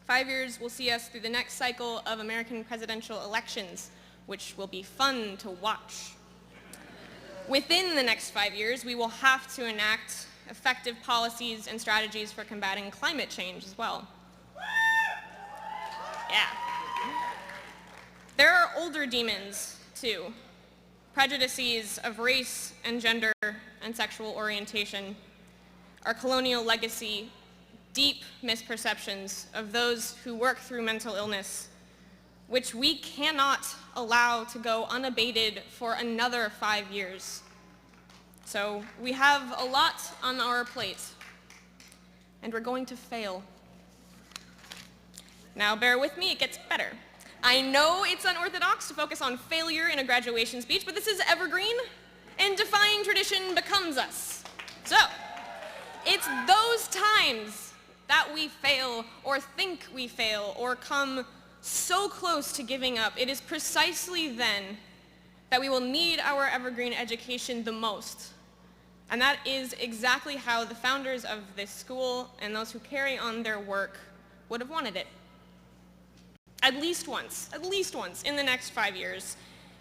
5 years will see us through the next cycle of American presidential elections, which will be fun to watch. Within the next 5 years, we will have to enact effective policies and strategies for combating climate change as well. Yeah. There are older demons, too. Prejudices of race and gender and sexual orientation, our colonial legacy, deep misperceptions of those who work through mental illness, which we cannot allow to go unabated for another 5 years. So we have a lot on our plate, and we're going to fail. Now bear with me, it gets better. I know it's unorthodox to focus on failure in a graduation speech, but this is Evergreen, and defying tradition becomes us. So, it's those times that we fail, or think we fail, or come so close to giving up. It is precisely then that we will need our Evergreen education the most. And that is exactly how the founders of this school and those who carry on their work would have wanted it. At least once in the next 5 years,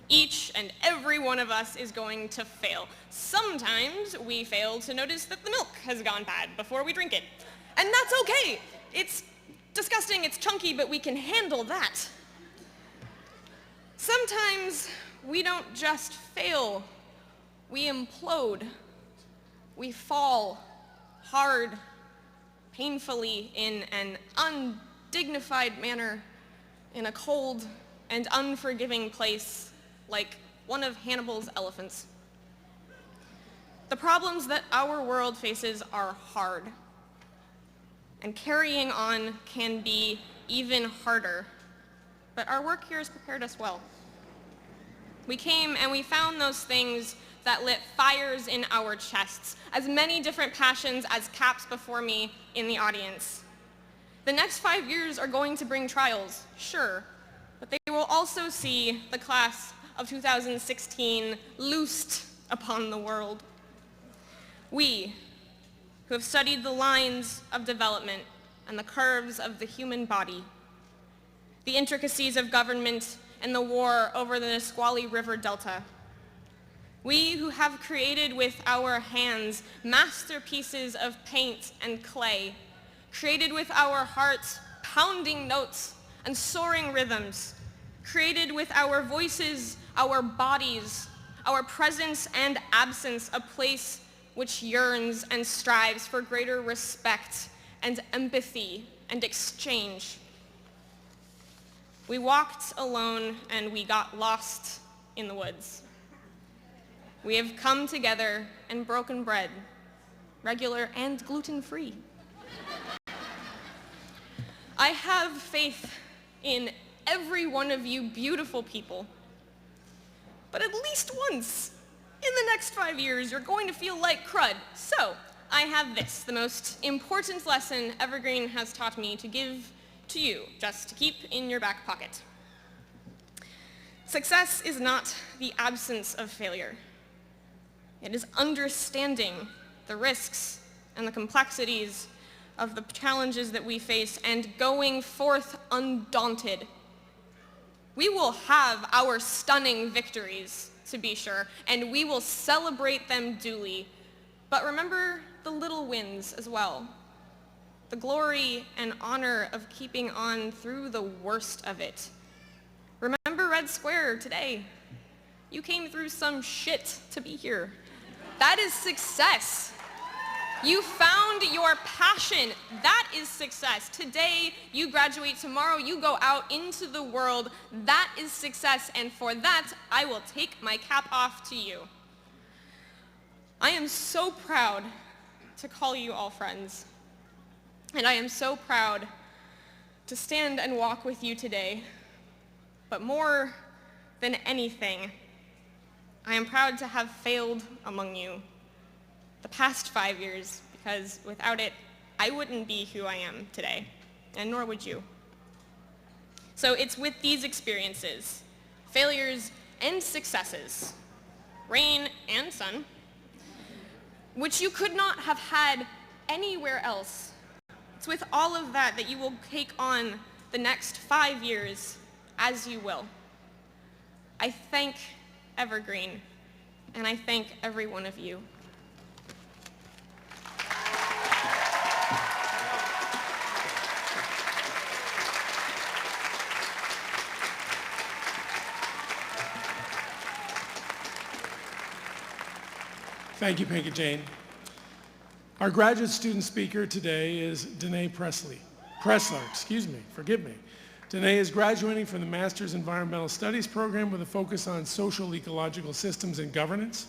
each and every one of us is going to fail. Sometimes we fail to notice that the milk has gone bad before we drink it. And that's okay. It's disgusting, it's chunky, but we can handle that. Sometimes we don't just fail, we implode. We fall hard, painfully, in an undignified manner, in a cold and unforgiving place, like one of Hannibal's elephants. The problems that our world faces are hard, and carrying on can be even harder, but our work here has prepared us well. We came and we found those things that lit fires in our chests, as many different passions as caps before me in the audience. The next 5 years are going to bring trials, sure, but they will also see the class of 2016 loosed upon the world. We, who have studied the lines of development and the curves of the human body, the intricacies of government and the war over the Nisqually River Delta. We who have created with our hands masterpieces of paint and clay, created with our hearts pounding notes and soaring rhythms, created with our voices, our bodies, our presence and absence, a place which yearns and strives for greater respect and empathy and exchange. We walked alone and we got lost in the woods. We have come together and broken bread, regular and gluten-free. I have faith in every one of you beautiful people, but at least once in the next 5 years, you're going to feel like crud. So I have this, the most important lesson Evergreen has taught me to give to you, just to keep in your back pocket. Success is not the absence of failure. It is understanding the risks and the complexities of the challenges that we face and going forth undaunted. We will have our stunning victories, to be sure, and we will celebrate them duly. But remember the little wins as well. The glory and honor of keeping on through the worst of it. Remember Red Square today. You came through some shit to be here. That is success. You found your passion. That is success. Today, you graduate. Tomorrow, you go out into the world. That is success. And for that, I will take my cap off to you. I am so proud to call you all friends. And I am so proud to stand and walk with you today. But more than anything, I am proud to have failed among you the past 5 years, because without it, I wouldn't be who I am today, and nor would you. So it's with these experiences, failures and successes, rain and sun, which you could not have had anywhere else. It's with all of that that you will take on the next 5 years as you will. I thank Evergreen, and I thank every one of you. Thank you, Pinky Jane. Our graduate student speaker today is Danae Pressler, forgive me. Danae is graduating from the Master's Environmental Studies program with a focus on social ecological systems and governance.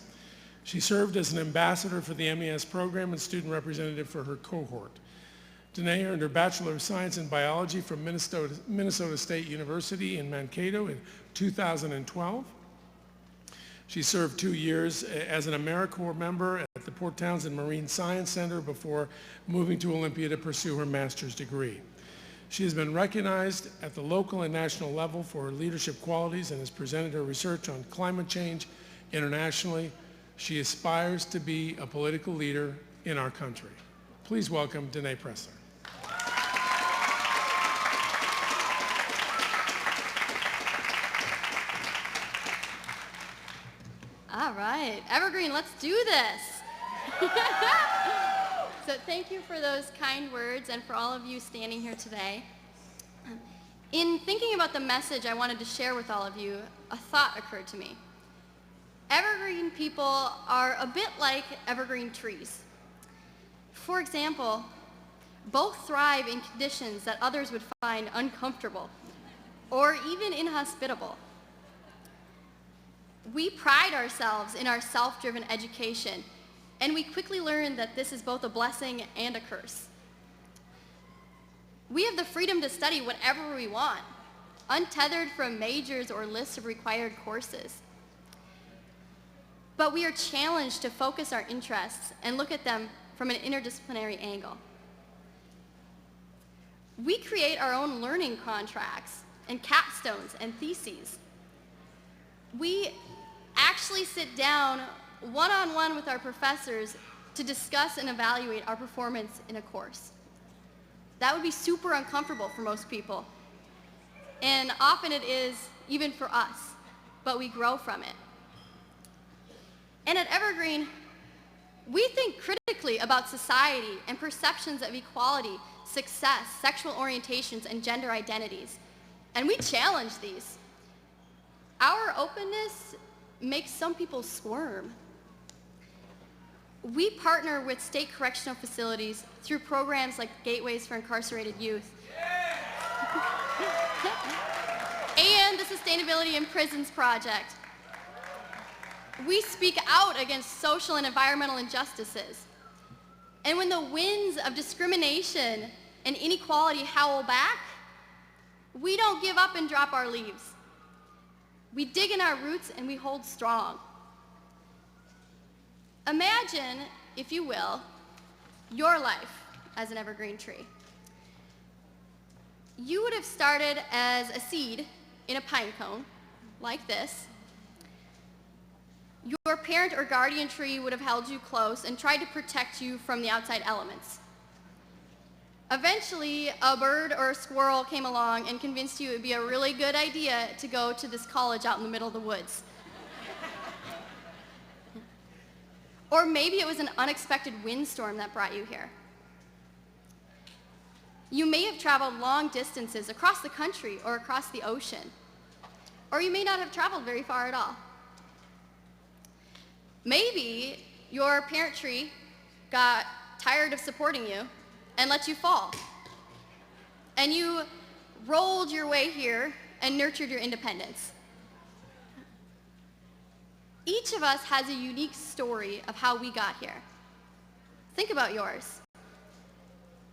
She served as an ambassador for the MES program and student representative for her cohort. Danae earned her Bachelor of Science in Biology from Minnesota State University in Mankato in 2012. She served 2 years as an AmeriCorps member at the Port Townsend Marine Science Center before moving to Olympia to pursue her master's degree. She has been recognized at the local and national level for her leadership qualities and has presented her research on climate change internationally. She aspires to be a political leader in our country. Please welcome Danae Pressler. All right, Evergreen, let's do this. So thank you for those kind words and for all of you standing here today. In thinking about the message I wanted to share with all of you, a thought occurred to me. Evergreen people are a bit like evergreen trees. For example, both thrive in conditions that others would find uncomfortable or even inhospitable. We pride ourselves in our self-driven education, and we quickly learn that this is both a blessing and a curse. We have the freedom to study whatever we want, untethered from majors or lists of required courses. But we are challenged to focus our interests and look at them from an interdisciplinary angle. We create our own learning contracts and capstones and theses. We actually sit down one-on-one with our professors to discuss and evaluate our performance in a course. That would be super uncomfortable for most people, and often it is even for us, but we grow from it. And at Evergreen, we think critically about society and perceptions of equality, success, sexual orientations, and gender identities, and we challenge these. Our openness makes some people squirm. We partner with state correctional facilities through programs like Gateways for Incarcerated Youth and the Sustainability in Prisons Project. We speak out against social and environmental injustices. And when the winds of discrimination and inequality howl back, we don't give up and drop our leaves. We dig in our roots and we hold strong. Imagine, if you will, your life as an evergreen tree. You would have started as a seed in a pine cone, like this. Your parent or guardian tree would have held you close and tried to protect you from the outside elements. Eventually, a bird or a squirrel came along and convinced you it would be a really good idea to go to this college out in the middle of the woods. Or maybe it was an unexpected windstorm that brought you here. You may have traveled long distances across the country or across the ocean. Or you may not have traveled very far at all. Maybe your parent tree got tired of supporting you and let you fall. And you rolled your way here and nurtured your independence. Each of us has a unique story of how we got here. Think about yours.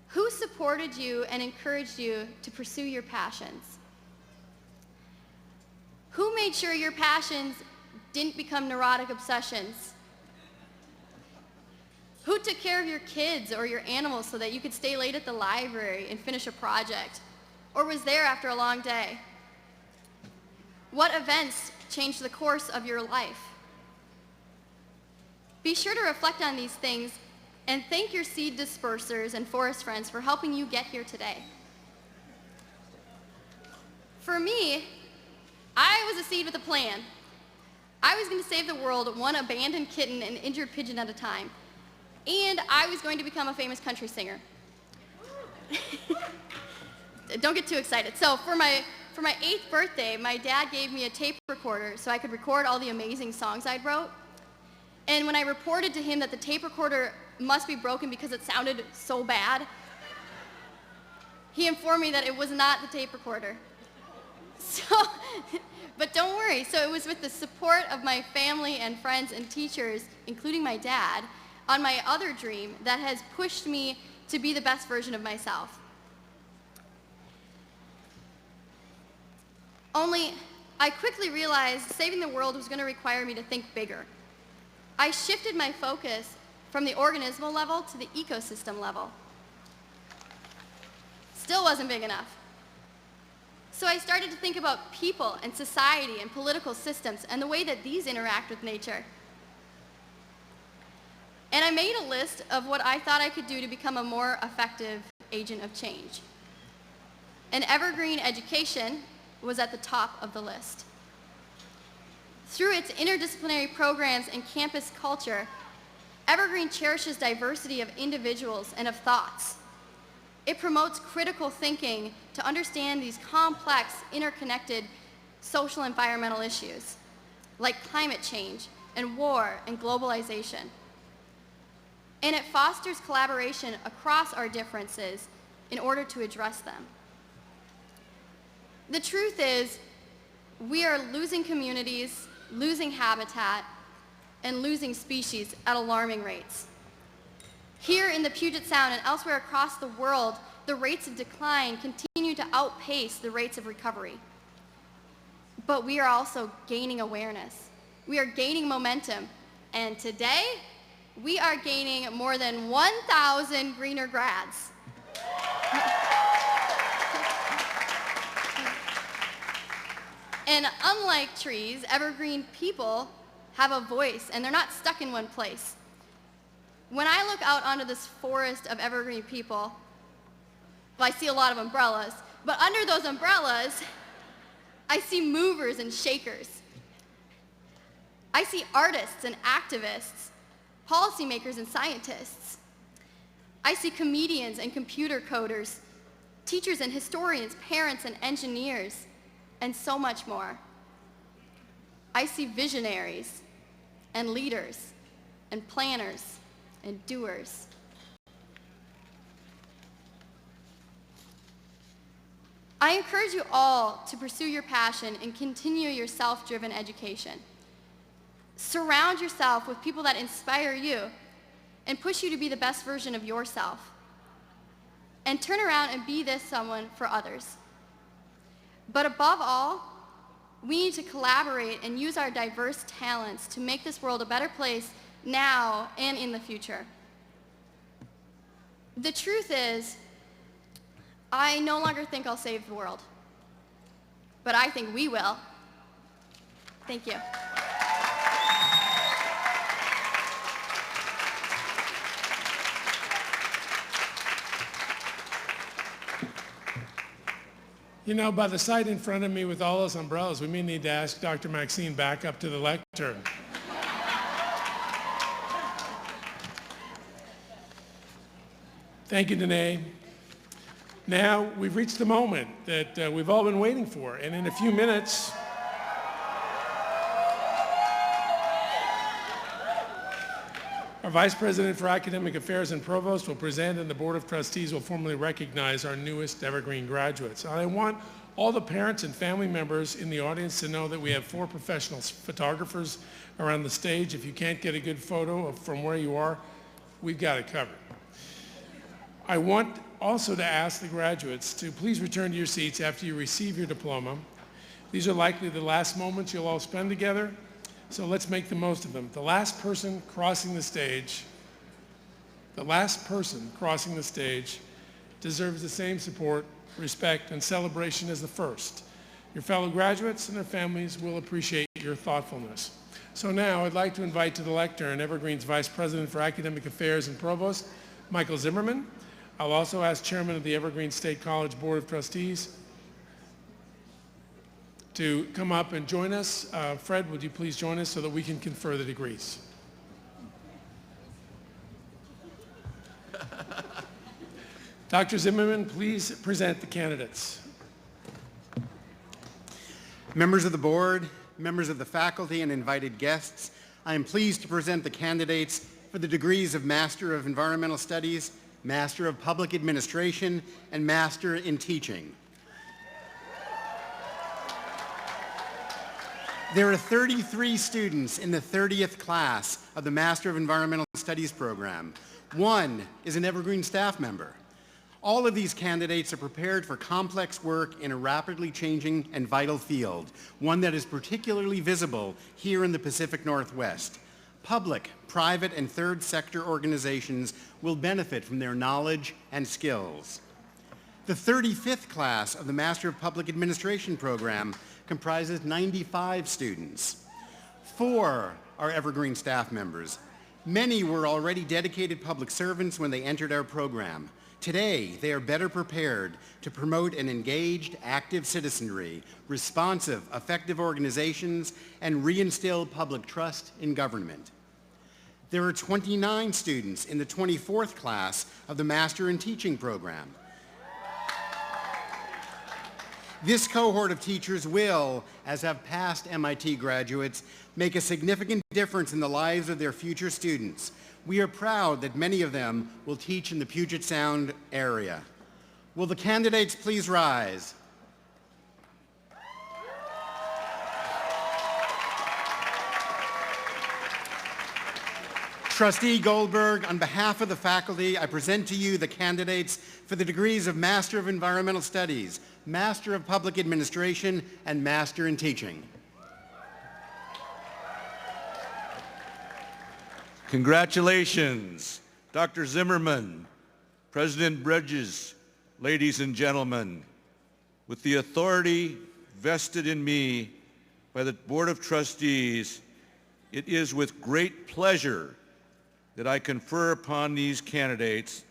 Who supported you and encouraged you to pursue your passions? Who made sure your passions didn't become neurotic obsessions? Who took care of your kids or your animals so that you could stay late at the library and finish a project, or was there after a long day? What events changed the course of your life? Be sure to reflect on these things and thank your seed dispersers and forest friends for helping you get here today. For me, I was a seed with a plan. I was going to save the world one abandoned kitten and injured pigeon at a time. And I was going to become a famous country singer. Don't get too excited. So for my 8th birthday, my dad gave me a tape recorder so I could record all the amazing songs I'd wrote. And when I reported to him that the tape recorder must be broken because it sounded so bad, he informed me that it was not the tape recorder. So, but don't worry. So it was with the support of my family and friends and teachers, including my dad, on my other dream that has pushed me to be the best version of myself. Only, I quickly realized saving the world was going to require me to think bigger. I shifted my focus from the organismal level to the ecosystem level. Still wasn't big enough. So I started to think about people and society and political systems and the way that these interact with nature. And I made a list of what I thought I could do to become a more effective agent of change. And evergreen education was at the top of the list. Through its interdisciplinary programs and campus culture, Evergreen cherishes diversity of individuals and of thoughts. It promotes critical thinking to understand these complex, interconnected social environmental issues, like climate change and war and globalization. And it fosters collaboration across our differences in order to address them. The truth is, we are losing communities, losing habitat, and losing species at alarming rates. Here in the Puget Sound and elsewhere across the world, the rates of decline continue to outpace the rates of recovery. But we are also gaining awareness. We are gaining momentum. And today, we are gaining more than 1,000 greener grads. And unlike trees, evergreen people have a voice, and they're not stuck in one place. When I look out onto this forest of evergreen people, well, I see a lot of umbrellas, but under those umbrellas, I see movers and shakers. I see artists and activists, policymakers and scientists. I see comedians and computer coders, teachers and historians, parents and engineers, and so much more. I see visionaries and leaders and planners and doers. I encourage you all to pursue your passion and continue your self-driven education. Surround yourself with people that inspire you and push you to be the best version of yourself. And turn around and be this someone for others. But above all, we need to collaborate and use our diverse talents to make this world a better place now and in the future. The truth is, I no longer think I'll save the world, but I think we will. Thank you. You know, by the site in front of me with all those umbrellas, we may need to ask Dr. Maxine back up to the lectern. Thank you, Danae. Now, we've reached the moment that we've all been waiting for, and in a few minutes, our Vice President for Academic Affairs and Provost will present, and the Board of Trustees will formally recognize our newest Evergreen graduates. And I want all the parents and family members in the audience to know that we have 4 professional photographers around the stage. If you can't get a good photo from where you are, we've got it covered. I want also to ask the graduates to please return to your seats after you receive your diploma. These are likely the last moments you'll all spend together, so let's make the most of them. The last person crossing the stage deserves the same support, respect, and celebration as the first. Your fellow graduates and their families will appreciate your thoughtfulness. So now I'd like to invite to the lectern Evergreen's Vice President for Academic Affairs and Provost, Michael Zimmerman. I'll also ask Chairman of the Evergreen State College Board of Trustees to come up and join us. Fred, would you please join us so that we can confer the degrees? Dr. Zimmerman, please present the candidates. Members of the board, members of the faculty, and invited guests, I am pleased to present the candidates for the degrees of Master of Environmental Studies, Master of Public Administration, and Master in Teaching. There are 33 students in the 30th class of the Master of Environmental Studies program. One is an Evergreen staff member. All of these candidates are prepared for complex work in a rapidly changing and vital field, one that is particularly visible here in the Pacific Northwest. Public, private, and third sector organizations will benefit from their knowledge and skills. The 35th class of the Master of Public Administration program comprises 95 students. 4 are Evergreen staff members. Many were already dedicated public servants when they entered our program. Today, they are better prepared to promote an engaged, active citizenry, responsive, effective organizations, and reinstill public trust in government. There are 29 students in the 24th class of the Master in Teaching program. This cohort of teachers will, as have past MIT graduates, make a significant difference in the lives of their future students. We are proud that many of them will teach in the Puget Sound area. Will the candidates please rise? Trustee Goldberg, on behalf of the faculty, I present to you the candidates for the degrees of Master of Environmental Studies, Master of Public Administration, and Master in Teaching. Congratulations, Dr. Zimmerman, President Bridges, ladies and gentlemen. With the authority vested in me by the Board of Trustees, it is with great pleasure that I confer upon these candidates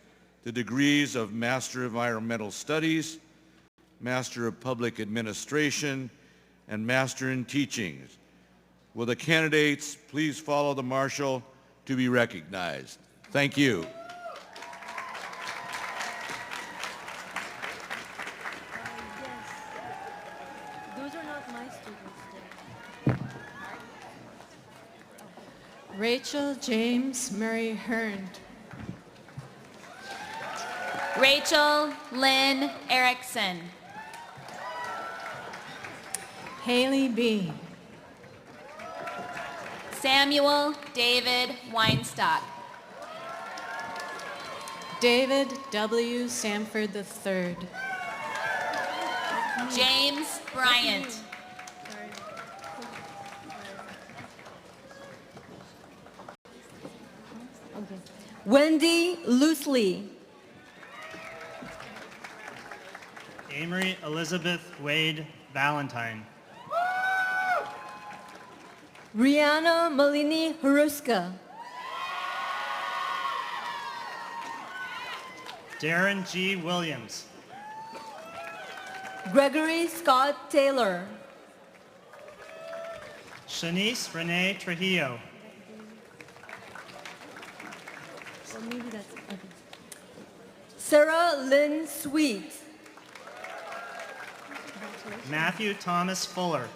the degrees of Master of Environmental Studies, Master of Public Administration, and Master in Teaching. Will the candidates please follow the marshal to be recognized? Thank you. Those are not my students. Rachel James Murray Hearn. Rachel Lynn Erickson. Haley B. Samuel David Weinstock. David W. Sanford III. James Bryant. Wendy Loosely. Amory Elizabeth Wade Valentine. Rihanna Malini Haruska. Darren G. Williams. Gregory Scott Taylor. Shanice Renee Trujillo. Sarah Lynn Sweet. Matthew Thomas Fuller.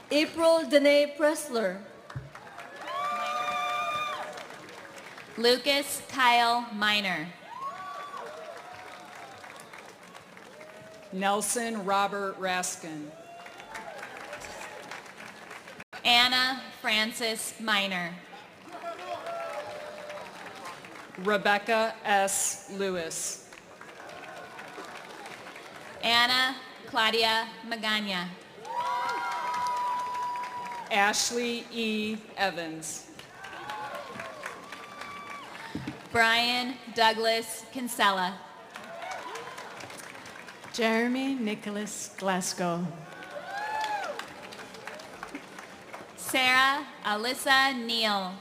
April Danae Pressler. Lucas Kyle Minor. Nelson Robert Raskin. Anna Francis Minor. Rebecca S. Lewis. Anna Claudia Magana. Ashley E. Evans. Brian Douglas Kinsella. Jeremy Nicholas Glasgow. Sarah Alyssa Neal.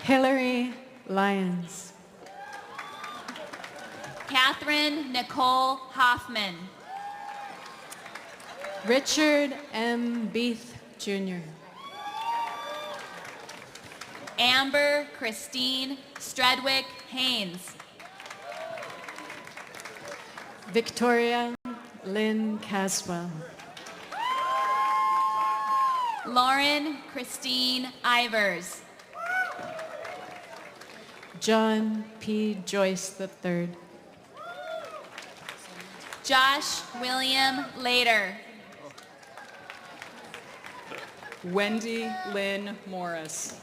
Hillary Lyons. Catherine Nicole Hoffman. Richard M. Beath, Jr. Amber Christine Stredwick Haynes. Victoria Lynn Caswell. Lauren Christine Ivers. John P. Joyce III. Josh William Lader. Wendy Lynn Morris.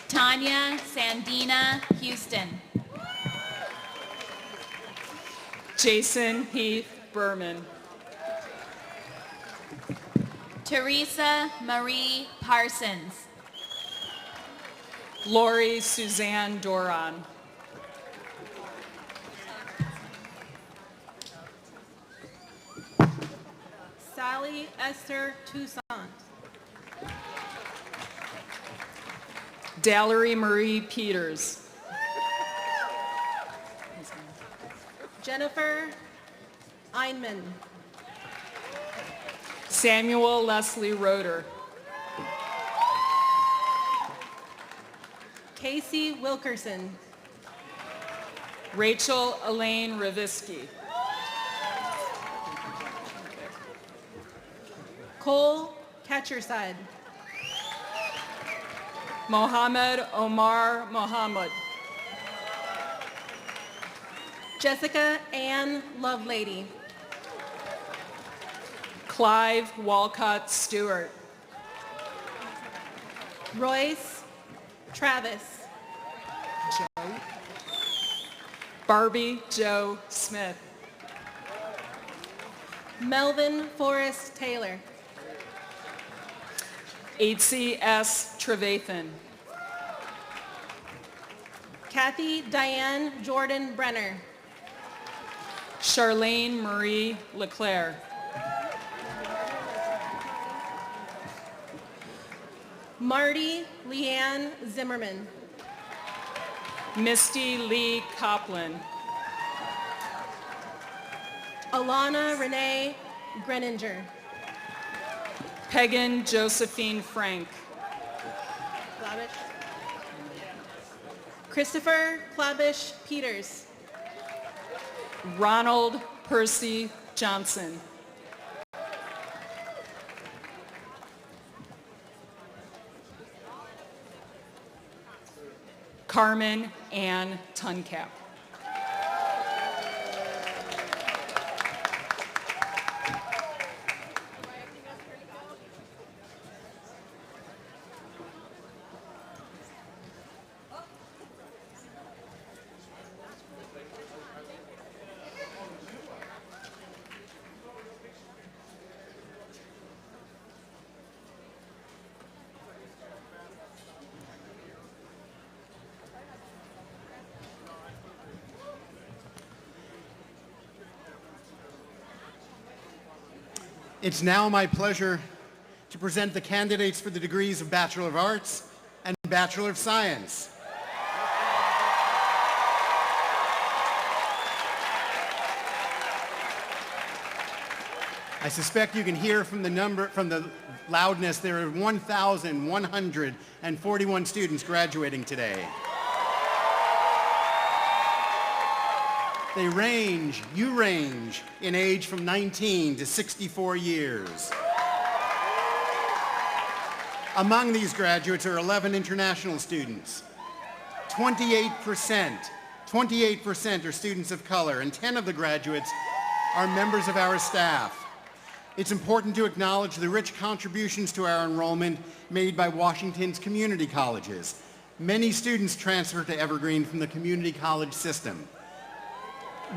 Tanya Sandina Houston. Jason Heath Berman. Teresa Marie Parsons. Lori Suzanne Doron. Sally Esther Toussaint. Dallery Marie Peters. Jennifer Einman. Samuel Leslie Roeder. Casey Wilkerson. Rachel Elaine Ravisky. Cole Catcherside. Mohammed Omar Mohammed. Jessica Ann Lovelady. Clive Walcott Stewart. Royce Travis. Barbie Joe Smith. Melvin Forrest Taylor. H.C.S. Trevathan. Kathy Diane Jordan Brenner. Charlene Marie Leclerc. Marty Leanne Zimmerman. Misty Lee Copland. Alana Renee Greninger. Pagan Josephine Frank. Klabish. Christopher Klabish Peters. Ronald Percy Johnson. Carmen Ann Tuncap. It's now my pleasure to present the candidates for the degrees of Bachelor of Arts and Bachelor of Science. I suspect you can hear from the loudness, there are 1,141 students graduating today. You range in age from 19 to 64 years. Among these graduates are 11 international students. 28% are students of color, and 10 of the graduates are members of our staff. It's important to acknowledge the rich contributions to our enrollment made by Washington's community colleges. Many students transfer to Evergreen from the community college system.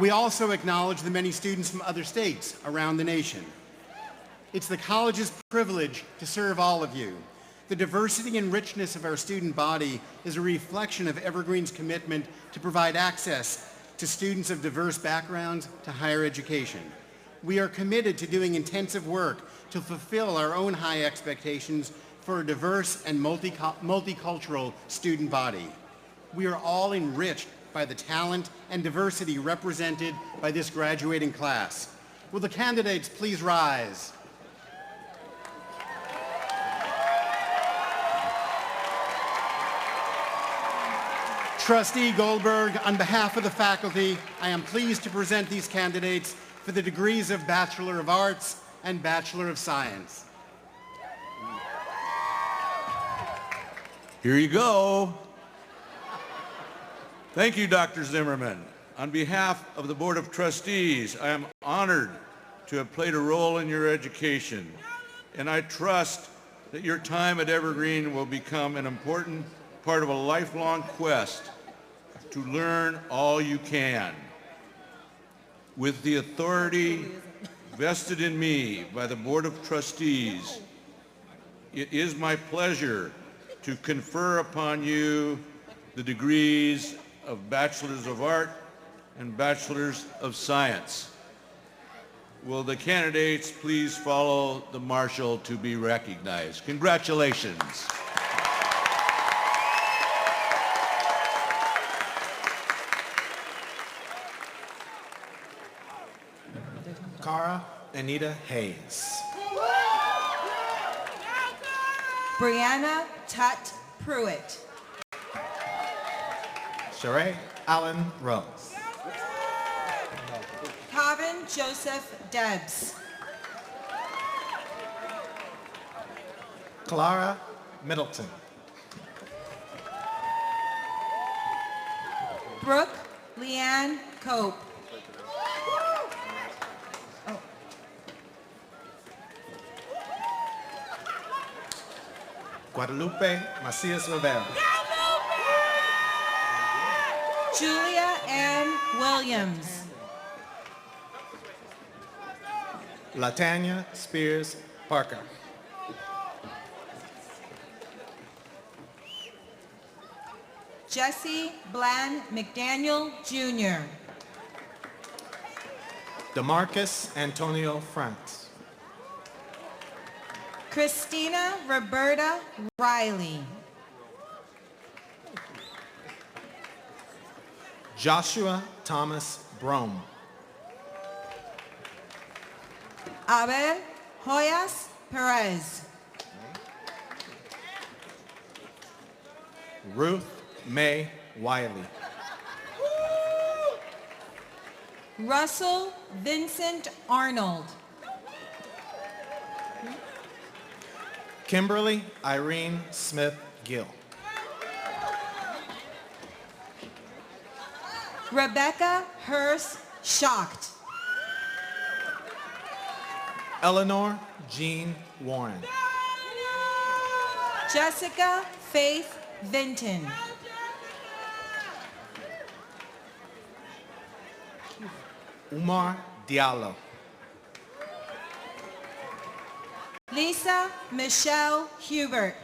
We also acknowledge the many students from other states around the nation. It's the college's privilege to serve all of you. The diversity and richness of our student body is a reflection of Evergreen's commitment to provide access to students of diverse backgrounds to higher education. We are committed to doing intensive work to fulfill our own high expectations for a diverse and multicultural student body. We are all enriched by the talent and diversity represented by this graduating class. Will the candidates please rise? Trustee Goldberg, on behalf of the faculty, I am pleased to present these candidates for the degrees of Bachelor of Arts and Bachelor of Science. Here you go. Thank you, Dr. Zimmerman. On behalf of the Board of Trustees, I am honored to have played a role in your education. and I trust that your time at Evergreen will become an important part of a lifelong quest to learn all you can. With the authority vested in me by the Board of Trustees, it is my pleasure to confer upon you the degrees of Bachelors of Art and Bachelors of Science. Will the candidates please follow the marshal to be recognized? Congratulations. Cara Anita Hayes. Brianna Tut Pruitt. Sheree Allen Rose. Calvin Joseph Debs. Clara Middleton. Brooke Leanne Cope. Guadalupe Macias Rivera. Julia Ann Williams. Latanya Spears Parker. Jesse Bland McDaniel Jr. DeMarcus Antonio France. Christina Roberta Riley. Joshua Thomas Brome. Abel Hoyas Perez. Ruth May Wiley. Russell Vincent Arnold. Kimberly Irene Smith Gill. Rebecca Hurst Schacht. Eleanor Jean Warren. Jessica Faith Vinton. Umar Diallo. Lisa Michelle Hubert.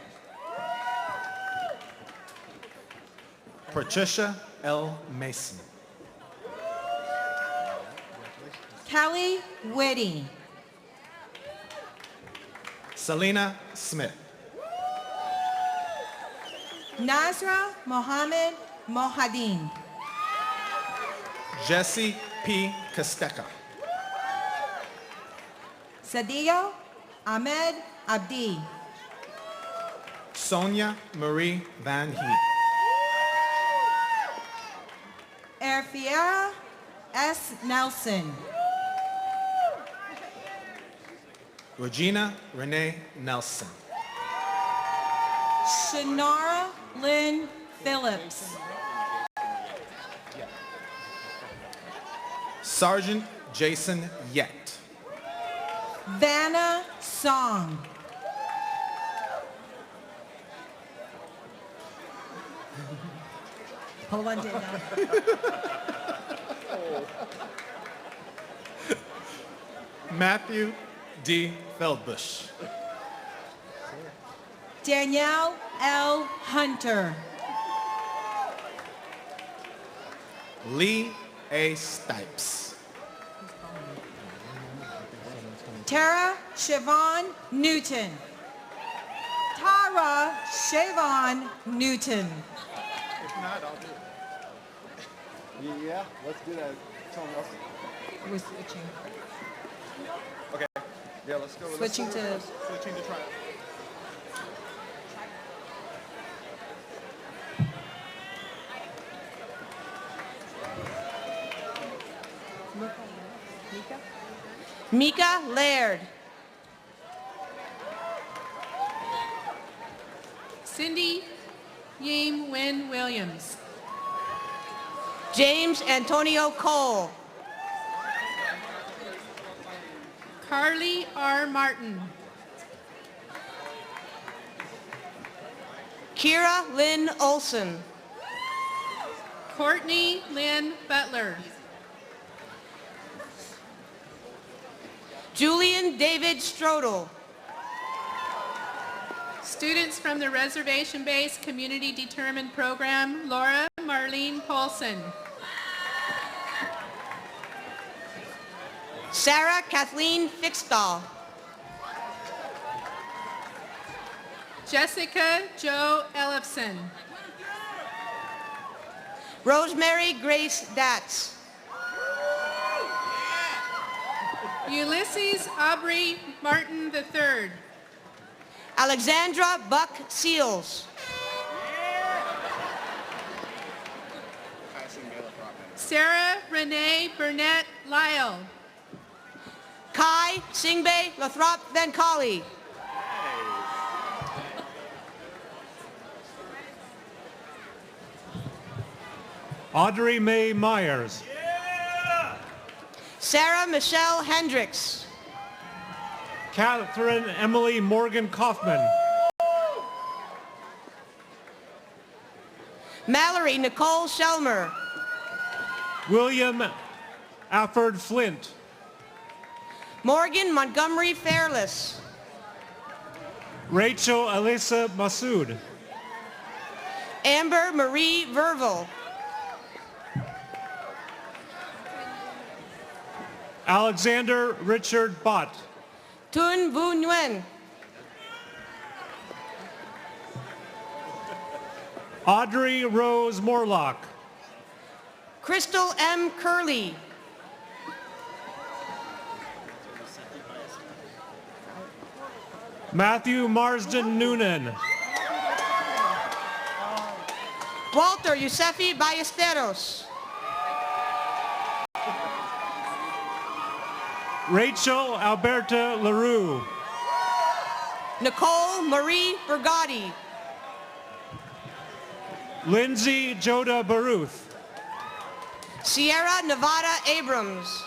Patricia L. Mason. Kelly Whitty. Selena Smith. Nazra Mohammed Mohadin. Jesse P. Kosteka. Sadio Ahmed Abdi. Sonia Marie Van Heet. Erfiera S. Nelson. Regina Renee Nelson. Shanara Lynn Phillips. Sergeant Jason Yett. Vanna Song. Hold on, Danielle. Matthew D. Feldbush. Danielle L. Hunter. Lee A. Stipes. Tara Siobhan Newton. Tara Siobhan Newton. If not, I'll do it. Yeah, let's do that. Someone else. We're switching. Okay. Yeah, let's go. Switching to trial. Mika Laird. Cindy Yim Wynn Williams. James Antonio Cole. Carly R. Martin. Kira Lynn Olson. Courtney Lynn Butler. Julian David Strodel. Students from the Reservation-Based Community Determined Program, Laura Marlene Paulson. Sarah Kathleen Fixdahl. Jessica Jo Ellefson. Rosemary Grace Datz. Ulysses Aubrey Martin III. Alexandra Buck Seals. Sarah Renee Burnett Lyle. Kai Singbe Lathrop Van Collie. Audrey Mae Myers. Sarah Michelle Hendricks. Catherine Emily Morgan Kaufman. Mallory Nicole Shelmer. William Afford Flint. Morgan Montgomery Fairless. Rachel Alyssa Massoud. Amber Marie Verville. Alexander Richard Bott. Tun Vu Nguyen. Audrey Rose Morlock. Crystal M. Curley. Matthew Marsden Noonan. Walter Yusefi Ballesteros. Rachel Alberta LaRue. Nicole Marie Bergotti. Lindsay Joda Baruth. Sierra Nevada Abrams.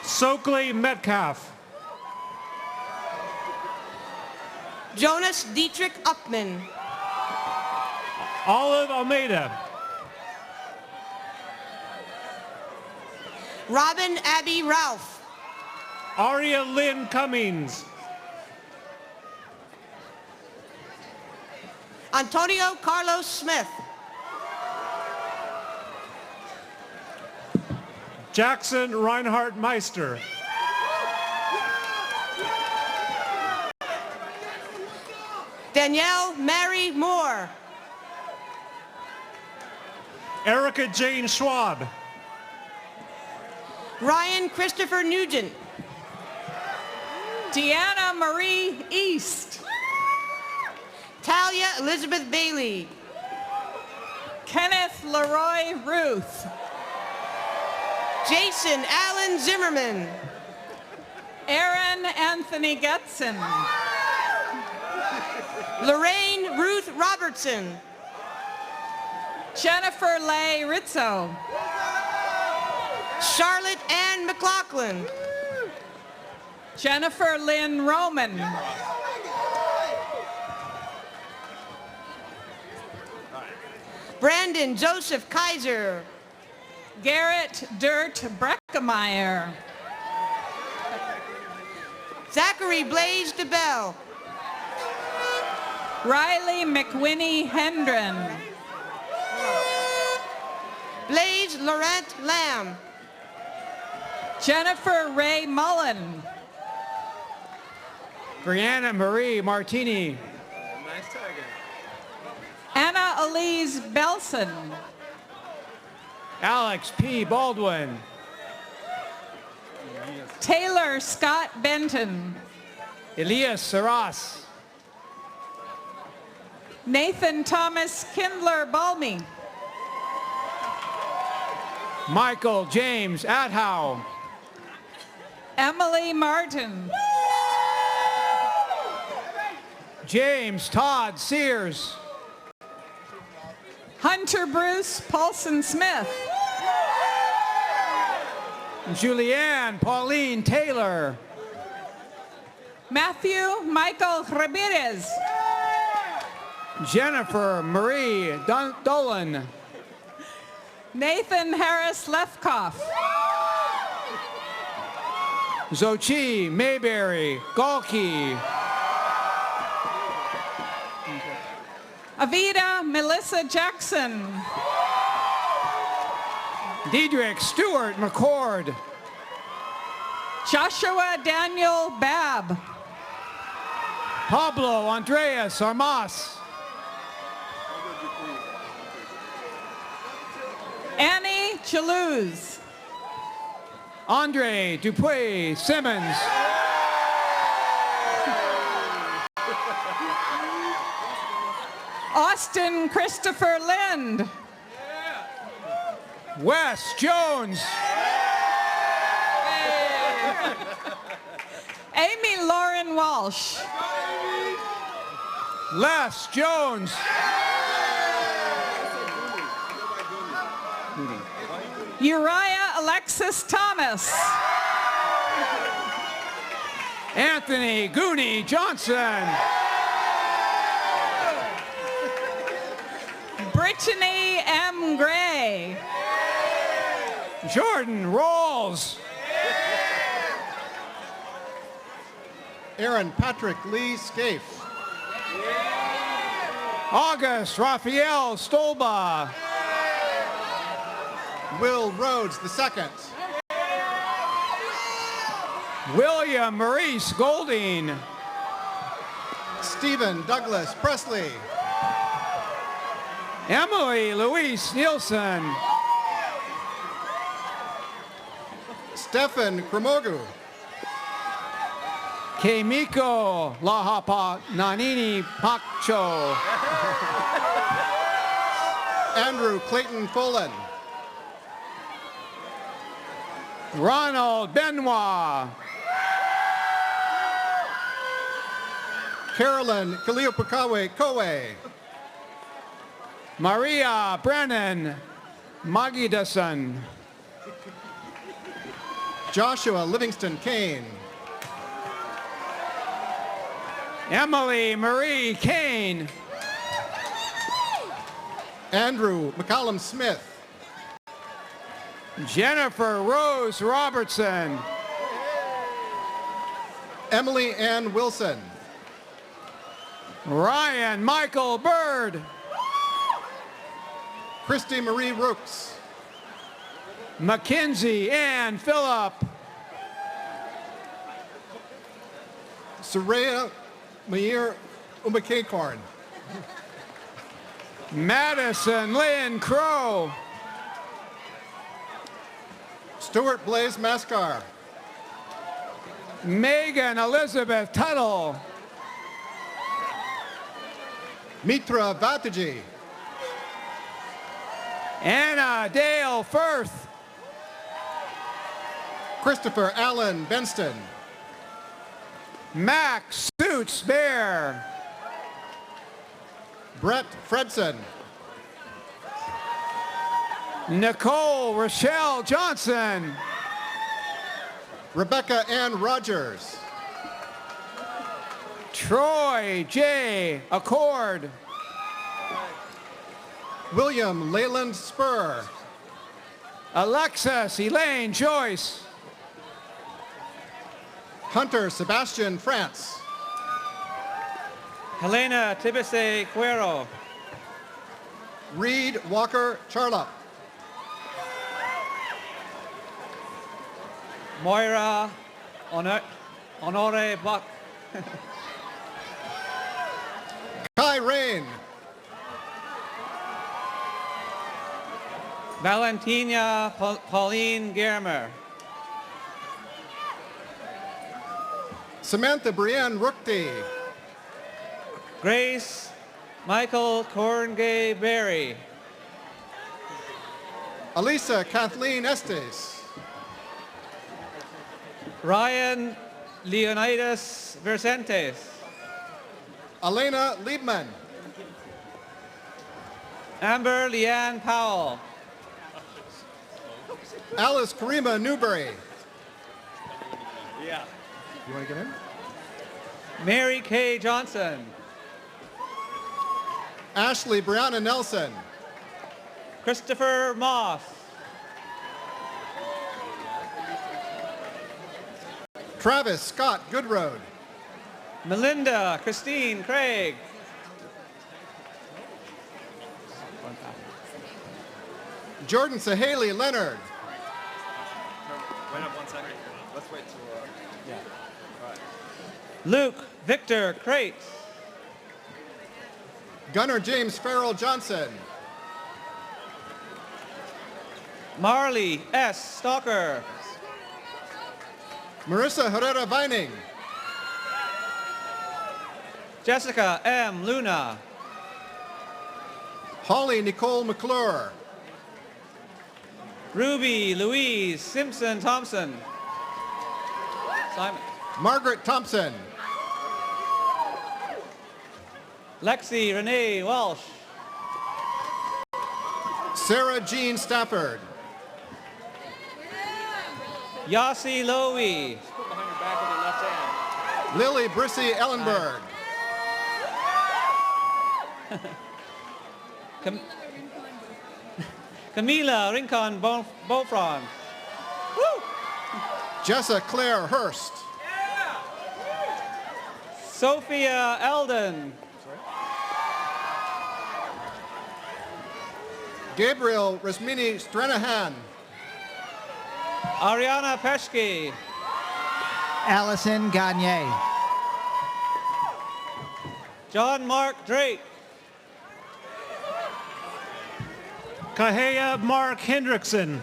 Soakley Metcalf. Jonas Dietrich Uppman. Olive Almeida. Robin Abby Ralph. Aria Lynn Cummings. Antonio Carlos Smith. Jackson Reinhardt Meister. Danielle Mary Moore. Erica Jane Schwab. Ryan Christopher Nugent. Deanna Marie East. Talia Elizabeth Bailey. Kenneth Leroy Ruth. Jason Allen Zimmerman. Aaron Anthony Getson. Lorraine Ruth Robertson. Jennifer Leigh Rizzo. Charlotte Ann McLaughlin. Jennifer Lynn Roman. Brandon Joseph Kaiser. Garrett Dirt Breckemeyer. Zachary Blaze DeBell. Riley McWhinney Hendren. Blaze Laurent Lamb. Jennifer Ray Mullen. Brianna Marie Martini. Nice target. Anna Elise Belson. Alex P. Baldwin. Taylor Scott Benton. Elias Saras. Nathan Thomas Kindler Balmy. Michael James Athow. Emily Martin. James Todd Sears. Hunter Bruce Paulson Smith. Julianne Pauline Taylor. Matthew Michael Ramirez. Jennifer Marie Dolan. Nathan Harris Lefkoff. Zochi Mayberry Galkey. Avita Melissa Jackson. Diedrich Stewart McCord. Joshua Daniel Babb. Pablo Andreas Armas. Annie Chalouz. Andre Dupuy Simmons. Austin Christopher Lind. Wes Jones. Amy Lauren Walsh. Les Jones. Uriah Alexis Thomas. Anthony Goonie Johnson. Brittany M. Gray. Jordan Rawls. Aaron Patrick Lee Scaife. August Raphael Stolba. Will Rhodes II. William Maurice Golding. Stephen Douglas Presley. Emily Louise Nielsen. Stefan Kremogu. Keimiko Lahapa Nanini Pakcho. Andrew Clayton Folan. Ronald Benoit. Carolyn Kaliopakawe Kowe. Maria Brennan Magidason. Joshua Livingston Kane. Emily Marie Kane. Andrew McCallum Smith. Jennifer Rose Robertson. Emily Ann Wilson. Ryan Michael Bird. Christy Marie Rooks. Mackenzie Ann Phillip. Soraya Mayer Umakakorn. Madison Lynn Crow. Stuart Blaze Mascar. Megan Elizabeth Tuttle. Mitra Vataji. Anna Dale Firth. Christopher Allen Benston. Max Suits Bear. Brett Fredson. Nicole Rochelle Johnson. Rebecca Ann Rogers. Troy J. Accord. William Leyland Spur. Alexis Elaine Joyce. Hunter Sebastian France. Helena Tibese Cuero. Reed Walker Charlotte. Moira Honore Buck. Kai Rain. Valentina Pauline Germer. Samantha Brienne Rookty. Grace Michael Corngay Berry. Elisa Kathleen Estes. Ryan Leonidas Vercentes. Elena Liebman. Amber Leanne Powell. Alice Karima Newberry. Yeah. You want to get in? Mary Kay Johnson. Ashley Brianna Nelson. Christopher Moss. Travis Scott Goodroad. Melinda Christine Craig. Jordan Sahaley Leonard. Wait up 1 second. Let's wait till, yeah. All right. Luke Victor Crate. Gunnar James Farrell Johnson. Marley S. Stalker. Marissa Herrera Vining. Jessica M. Luna. Holly Nicole McClure. Ruby Louise Simpson Thompson. Simon. Margaret Thompson. Lexi Renee Walsh. Sarah Jean Stafford. Yossi Lowy. Put behind your back with your left hand. Lily Brissy Ellenberg. Camila Rincon Beaufront. Jessa Claire Hurst. Sophia Eldon. Gabriel Rasmini Stranahan. Ariana Peshke. Allison Gagne. John Mark Drake. Kahea Mark Hendrickson.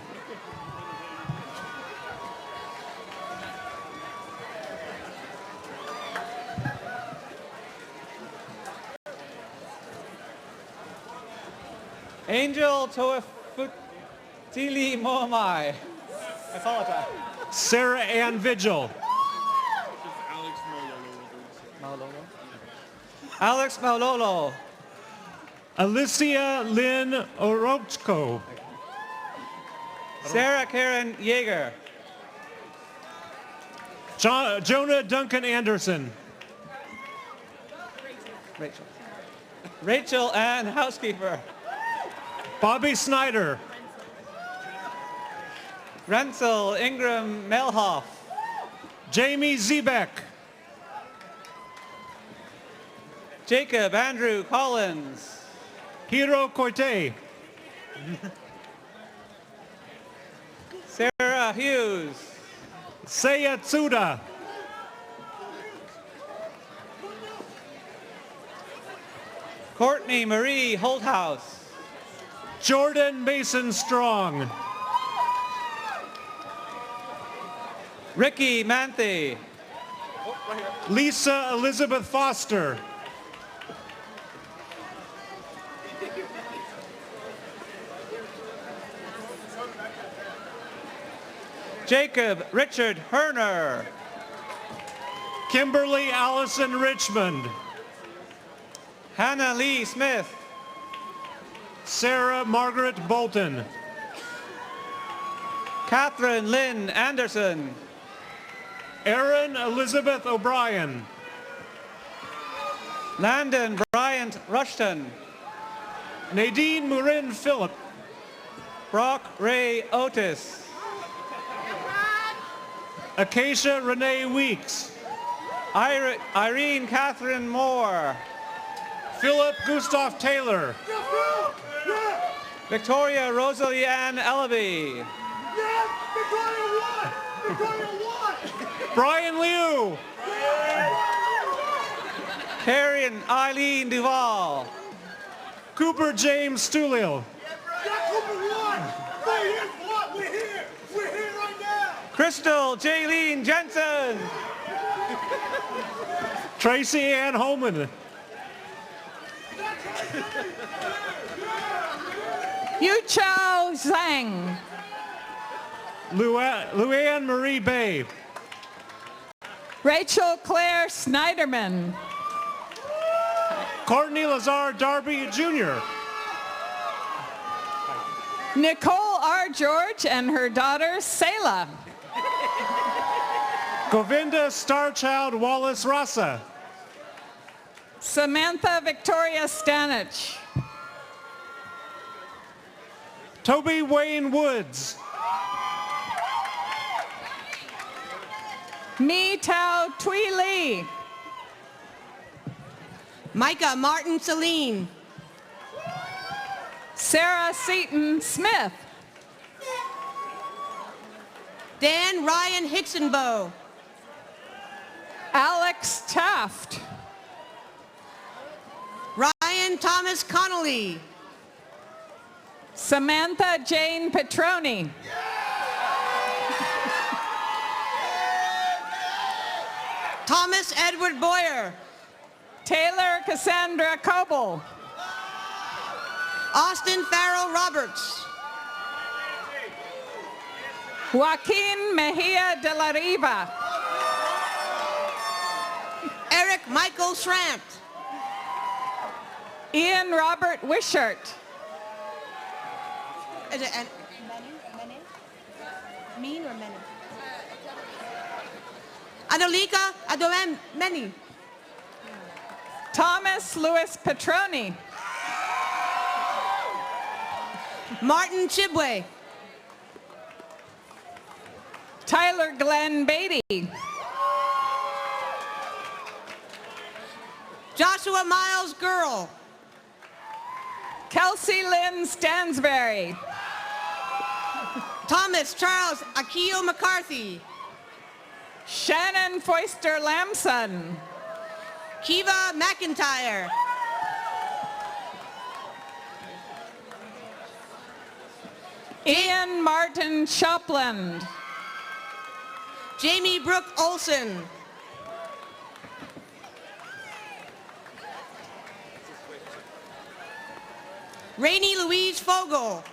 Angel Toefutili Moamai. I apologize. Sarah Ann Vigil. Alex Maulolo. Alicia Lynn Orochko. Sarah Karen Yeager. Jonah Duncan Anderson. Rachel Ann Housekeeper. Bobby Snyder. Rensel Ingram Melhoff. Jamie Zebek. Jacob Andrew Collins. Hiro Koite. Sarah Hughes. Seiya Tsuda. Courtney Marie Holthouse. Jordan Mason Strong. Ricky Manthe. Lisa Elizabeth Foster. Jacob Richard Herner. Kimberly Allison Richmond. Hannah Lee Smith. Sarah Margaret Bolton. Catherine Lynn Anderson. Erin Elizabeth O'Brien. Landon Bryant Rushton. Nadine Murin Phillip. Brock Ray Otis. Acacia Renee Weeks. Irene Catherine Moore. Philip Gustav Taylor. Victoria Rosalie Ann Ellaby. Brian Liu. Karen Eileen Duval. Cooper James Stulil. Crystal Jaylene Jensen. Tracy Ann Holman. Yu Chao Zhang. Luann Marie Bay. Rachel Claire Snyderman. Courtney Lazar Darby Jr. Nicole R. George and her daughter Selah. Govinda Starchild Wallace Rasa. Samantha Victoria Stanich. Toby Wayne Woods. Mi Tao Tui Lee. Micah Martin Celine. Sarah Seaton Smith. Dan Ryan Hicksonbow. Alex Taft. Ryan Thomas Connolly. Samantha Jane Petroni. Thomas Edward Boyer. Taylor Cassandra Coble. Austin Farrell Roberts. Joaquin Mejia de la Riva. Eric Michael Schrampt. Ian Robert Wishart. Is it many? Mean or many? Adolika Adoem Many. Thomas Louis Petroni. Martin Chibwe. Tyler Glenn Beatty. Joshua Miles Girl. Kelsey Lynn Stansberry. Thomas Charles Akio McCarthy. Shannon Foister Lamson. Kiva McIntyre. Ian Martin Shopland. Jamie Brooke Olson. Rainey Louise Fogel.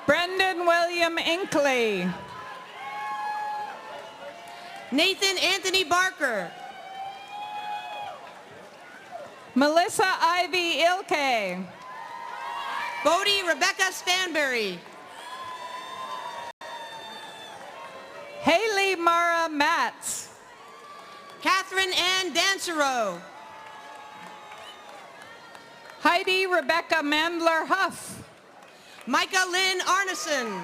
Brendan William Inkley. Nathan Anthony Barker. Melissa Ivy Ilke. Bodie Rebecca Stanberry. Haley Mara Matz. Catherine Ann Dansereau. Heidi Rebecca Mandler Huff. Micah Lynn Arneson.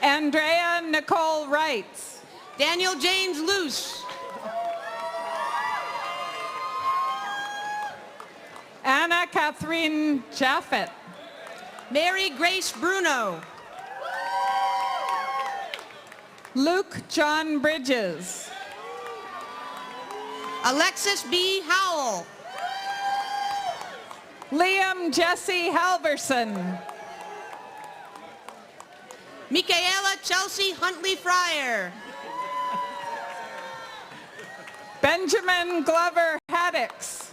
Andrea Nicole Wright. Daniel James Luce. Anna Catherine Jaffet. Mary Grace Bruno. Luke John Bridges. Alexis B. Howell. Liam Jesse Halverson. Michaela Chelsea Huntley Fryer. Benjamin Glover Haddix.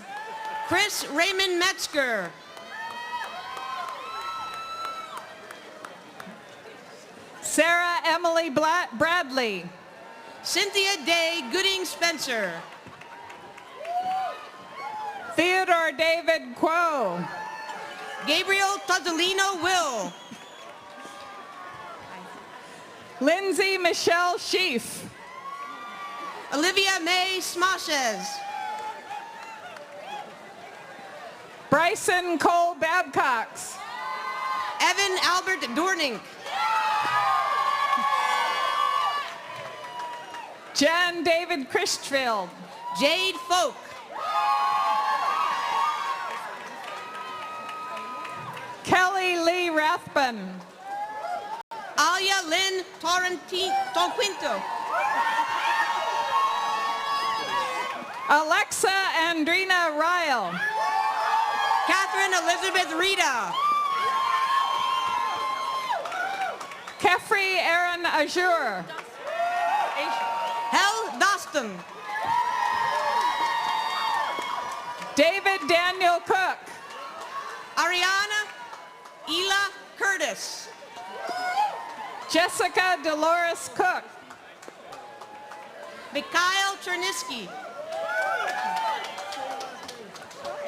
Chris Raymond Metzger. Sarah Emily Bradley. Cynthia Day Gooding Spencer. Theodore David Quo. Gabriel Tozzolino Will. Lindsay Michelle Sheaf. Olivia May Smashes. Bryson Cole Babcox. Evan Albert Dornink. Jan David Christfield. Jade Folk. Kelly Lee Rathbun. Alia Lynn Tonquinto. Alexa Andrina Ryle. Catherine Elizabeth Rita. Kefri Aaron Azure. Hel Doston. David Daniel Cook. Ariana Ela Curtis. Jessica Dolores Cook. Mikhail Chernisky.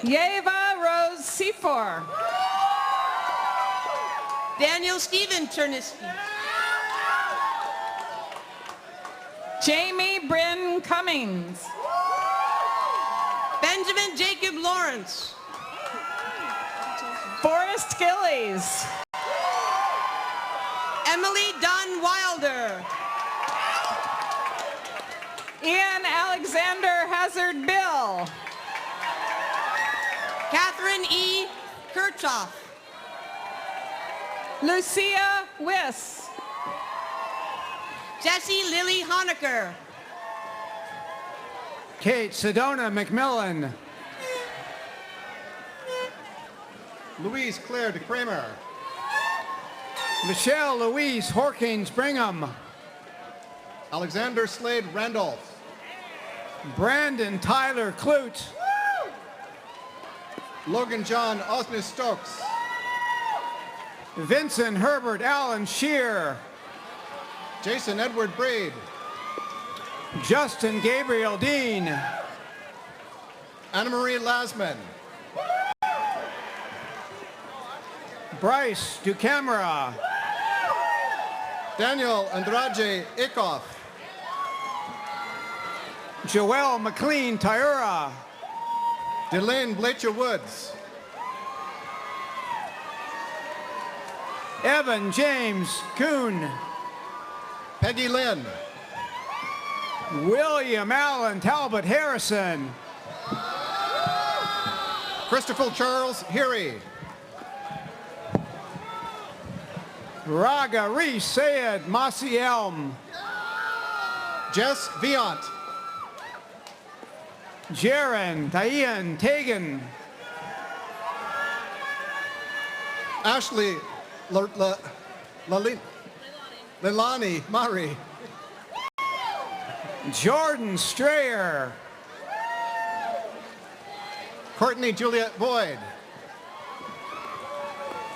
Yeva Rose Seafor. Daniel Stephen Chernisky. Jamie Bryn Cummings. Benjamin Jacob Lawrence. Forrest Gillies. Emily Dunn Wilder. Ian Alexander Hazard Bill. Catherine E. Kirchhoff. Lucia Wiss. Jessie Lily Honecker. Kate Sedona McMillan. Louise Claire de Kramer. Michelle Louise Horkins Brigham. Alexander Slade Randolph. Brandon Tyler Clute. Logan John Osnes Stokes. Vincent Herbert Allen Shear. Jason Edward Braid. Justin Gabriel Dean. Anna Marie Lasman. Bryce Ducamera. Daniel Andrade Ikoff. Joelle McLean Tyura. Delane Blacher Woods. Evan James Kuhn. Peggy Lynn. William Allen Talbot Harrison. Christopher Charles Heary. Raga Reese Sayed Masi Elm. Jess Viant. Jaron Taian Tagan. Ashley Leilani Mari. Jordan Strayer. Courtney Juliet Boyd.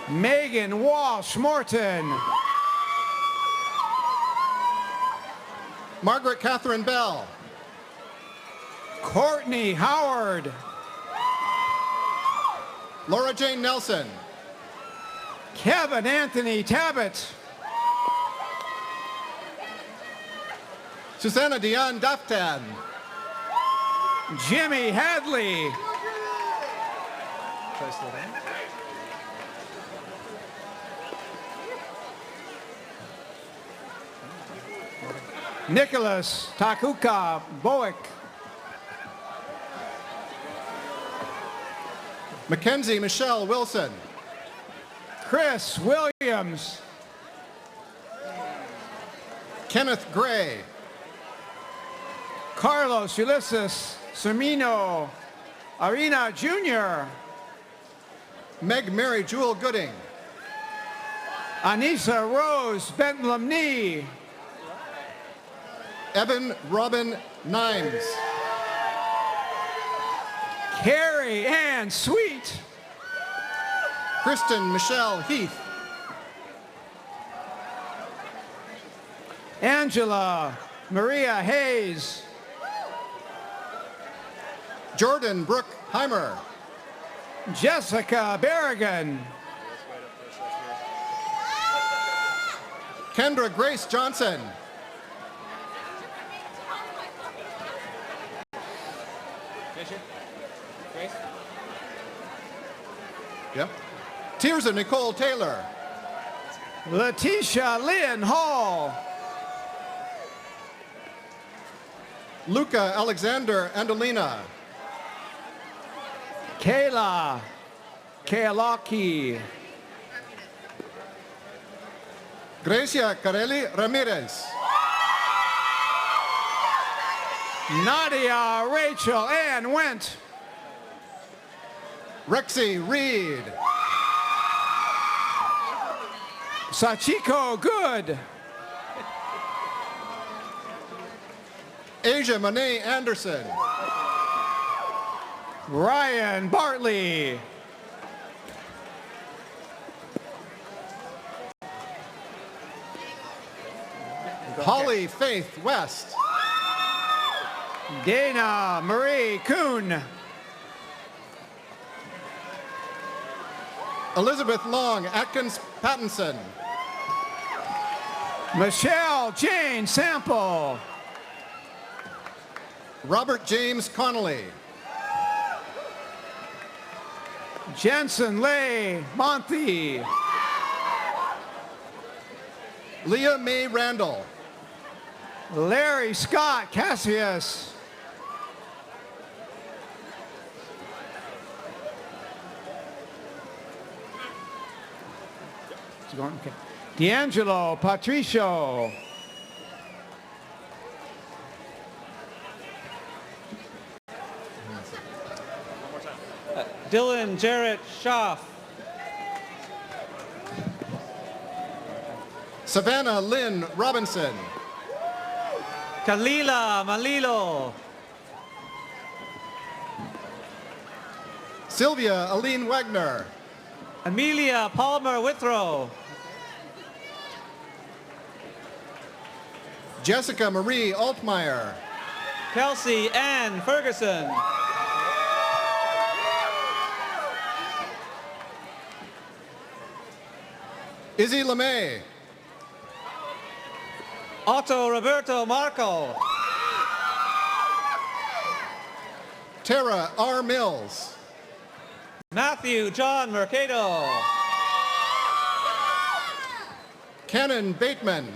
Megan Walsh Morton. Margaret Catherine Bell. Courtney Howard. Laura Jane Nelson. Kevin Anthony Tabbitt. Susanna Dion Daftan. Jimmy Hadley. Try to slow down. Nicholas Takuka Bowick. Mackenzie Michelle Wilson. Chris Williams. Kenneth Gray. Carlos Ulysses Sermino Arena Jr. Meg Mary Jewel Gooding. Anissa Rose Bentley. Evan Robin Nimes. Carrie Ann Sweet. Kristen Michelle Heath. Angela Maria Hayes. Jordan Brooke Heimer. Jessica Berrigan. Kendra Grace Johnson. Yep. Tirza Nicole Taylor. Letitia Lynn Hall. Luca Alexander Andolina. Kayla Kealaki. Gracia Carelli Ramirez. Nadia Rachel Ann Went. Rexy Reed. Sachiko Good. Asia Monet Anderson. Ryan Bartley. Holly Faith West. Dana Marie Kuhn. Elizabeth Long Atkins Pattinson. Michelle Jane Sample. Robert James Connolly. Jensen Leigh Monty. Leah Mae Randall. Larry Scott Cassius. Okay. D'Angelo Patricio. Dylan Jarrett Schaff. Savannah Lynn Robinson. Kalila Malilo. Sylvia Aline Wagner. Amelia Palmer Withrow. Jessica Marie Altmeyer. Kelsey Ann Ferguson. Izzy LeMay. Otto Roberto Marco. Tara R. Mills. Matthew John Mercado. Cannon Bateman.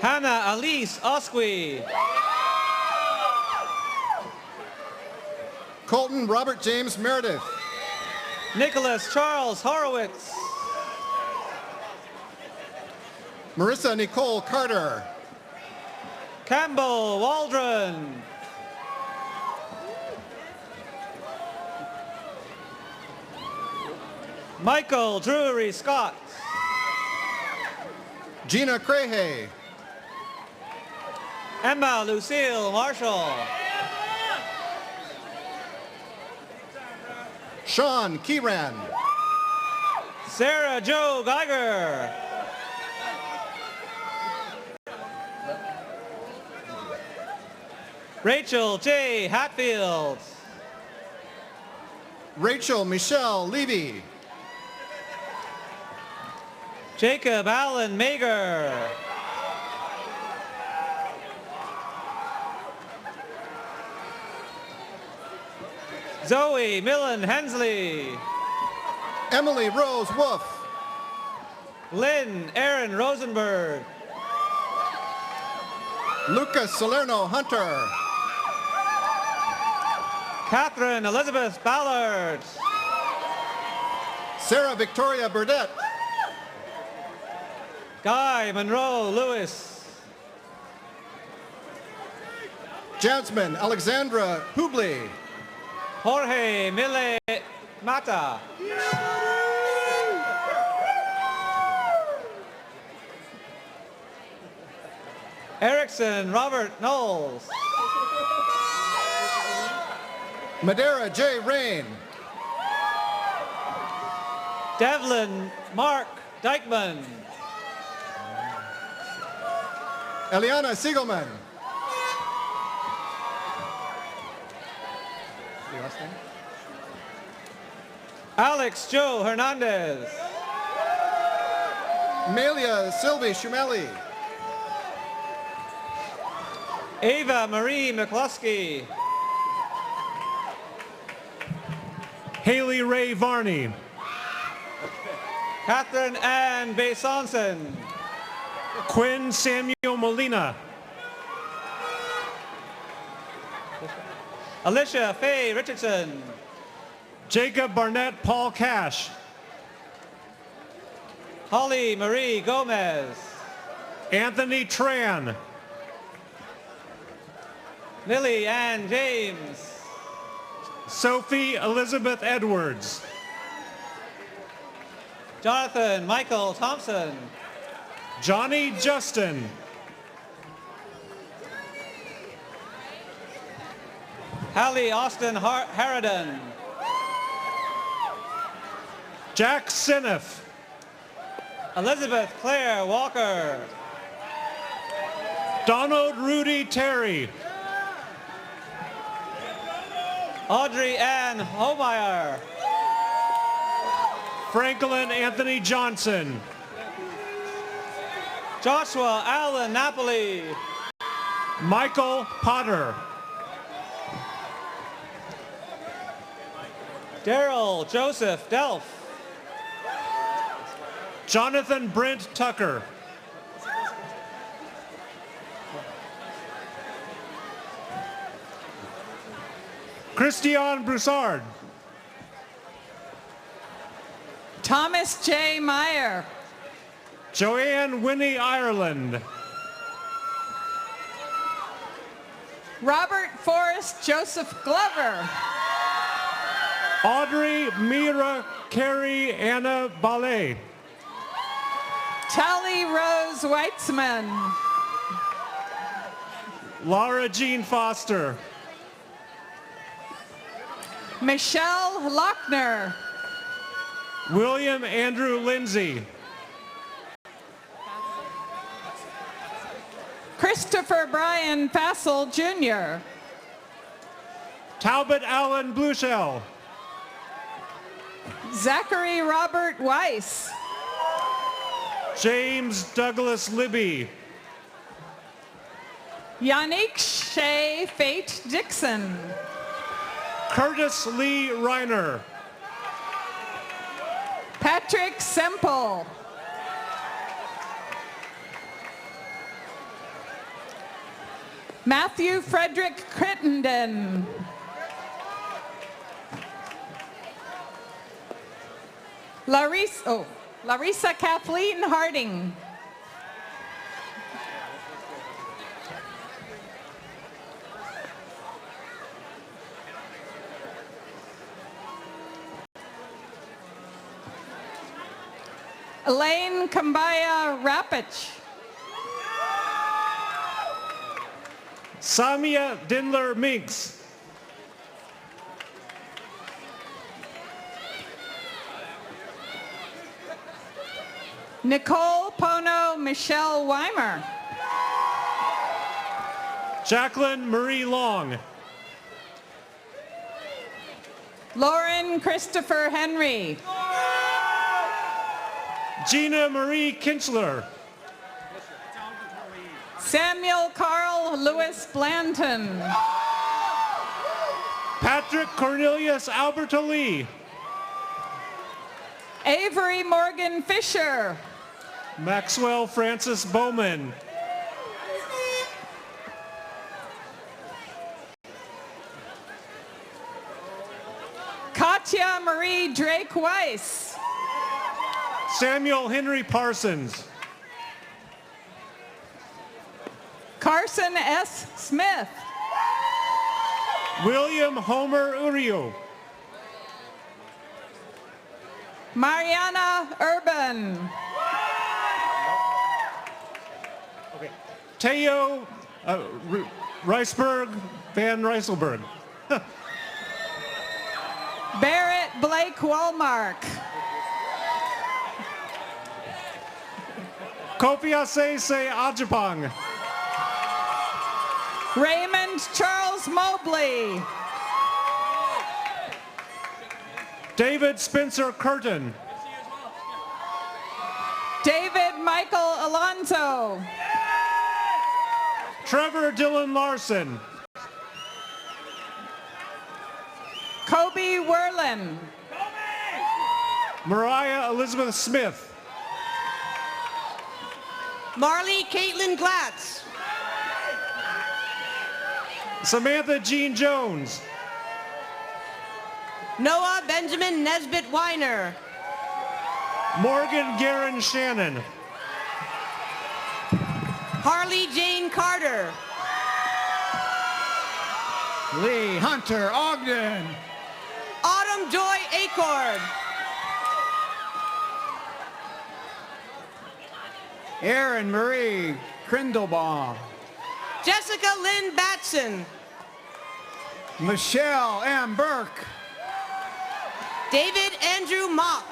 Hannah Elise Osqui. Colton Robert James Meredith. Nicholas Charles Horowitz. Marissa Nicole Carter. Campbell Waldron. Michael Drury Scott. Gina Crahay. Emma Lucille Marshall. Sean Kieran. Sarah Jo Geiger. Rachel J. Hatfield. Rachel Michelle Levy. Jacob Allen Mager. Zoe Millen Hensley. Emily Rose Wolf. Lynn Aaron Rosenberg. Lucas Salerno Hunter. Catherine Elizabeth Ballard. Sarah Victoria Burdette. Guy Monroe Lewis. Jasmine Alexandra Hubley. Jorge Mille Mata. Erickson Robert Knowles. Madera J. Rain. Devlin Mark Dykeman. Eliana Siegelman. Alex Joe Hernandez. Melia Sylvie Shumeli. Ava Marie McCluskey. Haley Ray Varney. Catherine Ann Besonson. Quinn Samuel Molina. Alicia Faye Richardson. Jacob Barnett Paul Cash. Holly Marie Gomez. Anthony Tran. Lily Ann James. Sophie Elizabeth Edwards. Jonathan Michael Thompson. Johnny Justin. Hallie Austin Harridan. Jack Siniff. Elizabeth Claire Walker. Donald Rudy Terry. Audrey Ann Homeyer. Franklin Anthony Johnson. Joshua Allen Napoli. Michael Potter. Daryl Joseph Delph. Jonathan Brent Tucker. Christian Broussard. Thomas J. Meyer. Joanne Winnie Ireland. Robert Forrest Joseph Glover. Audrey Mira Carey Anna Ballet. Tally Rose Weitzman. Laura Jean Foster. Michelle Lochner. William Andrew Lindsay. Christopher Brian Fassel Jr. Talbot Allen Bluchel. Zachary Robert Weiss. James Douglas Libby. Yannick Shea Fate Dixon. Curtis Lee Reiner. Patrick Semple. Matthew Frederick Crittenden. Larissa Kathleen Harding. Elaine Kambaya Rapich. Samia Dindler Minks. Nicole Pono Michelle Weimer. Jacqueline Marie Long. Lauren Christopher Henry. Gina Marie Kinchler. Samuel Carl Lewis Blanton. Patrick Cornelius Alberto-Lee. Avery Morgan Fisher. Maxwell Francis Bowman. Katya Marie Drake Weiss. Samuel Henry Parsons. Carson S. Smith. William Homer Urio. Mariana Urban. Okay. Teo Reisberg Van Reiselberg. Barrett Blake Walmark. Kopiase Se Ajapang. Raymond Charles Mobley. David Spencer Curtin. David Michael Alonso. Trevor Dylan Larson. Kobe Werlin. Mariah Elizabeth Smith. Marley Caitlin Glatz. Samantha Jean Jones. Noah Benjamin Nesbitt Weiner. Morgan Guerin Shannon. Harley Jane Carter. Lee Hunter Ogden. Autumn Joy Acord. Erin Marie Krindelbaum. Jessica Lynn Batson. Michelle M. Burke. David Andrew Mock.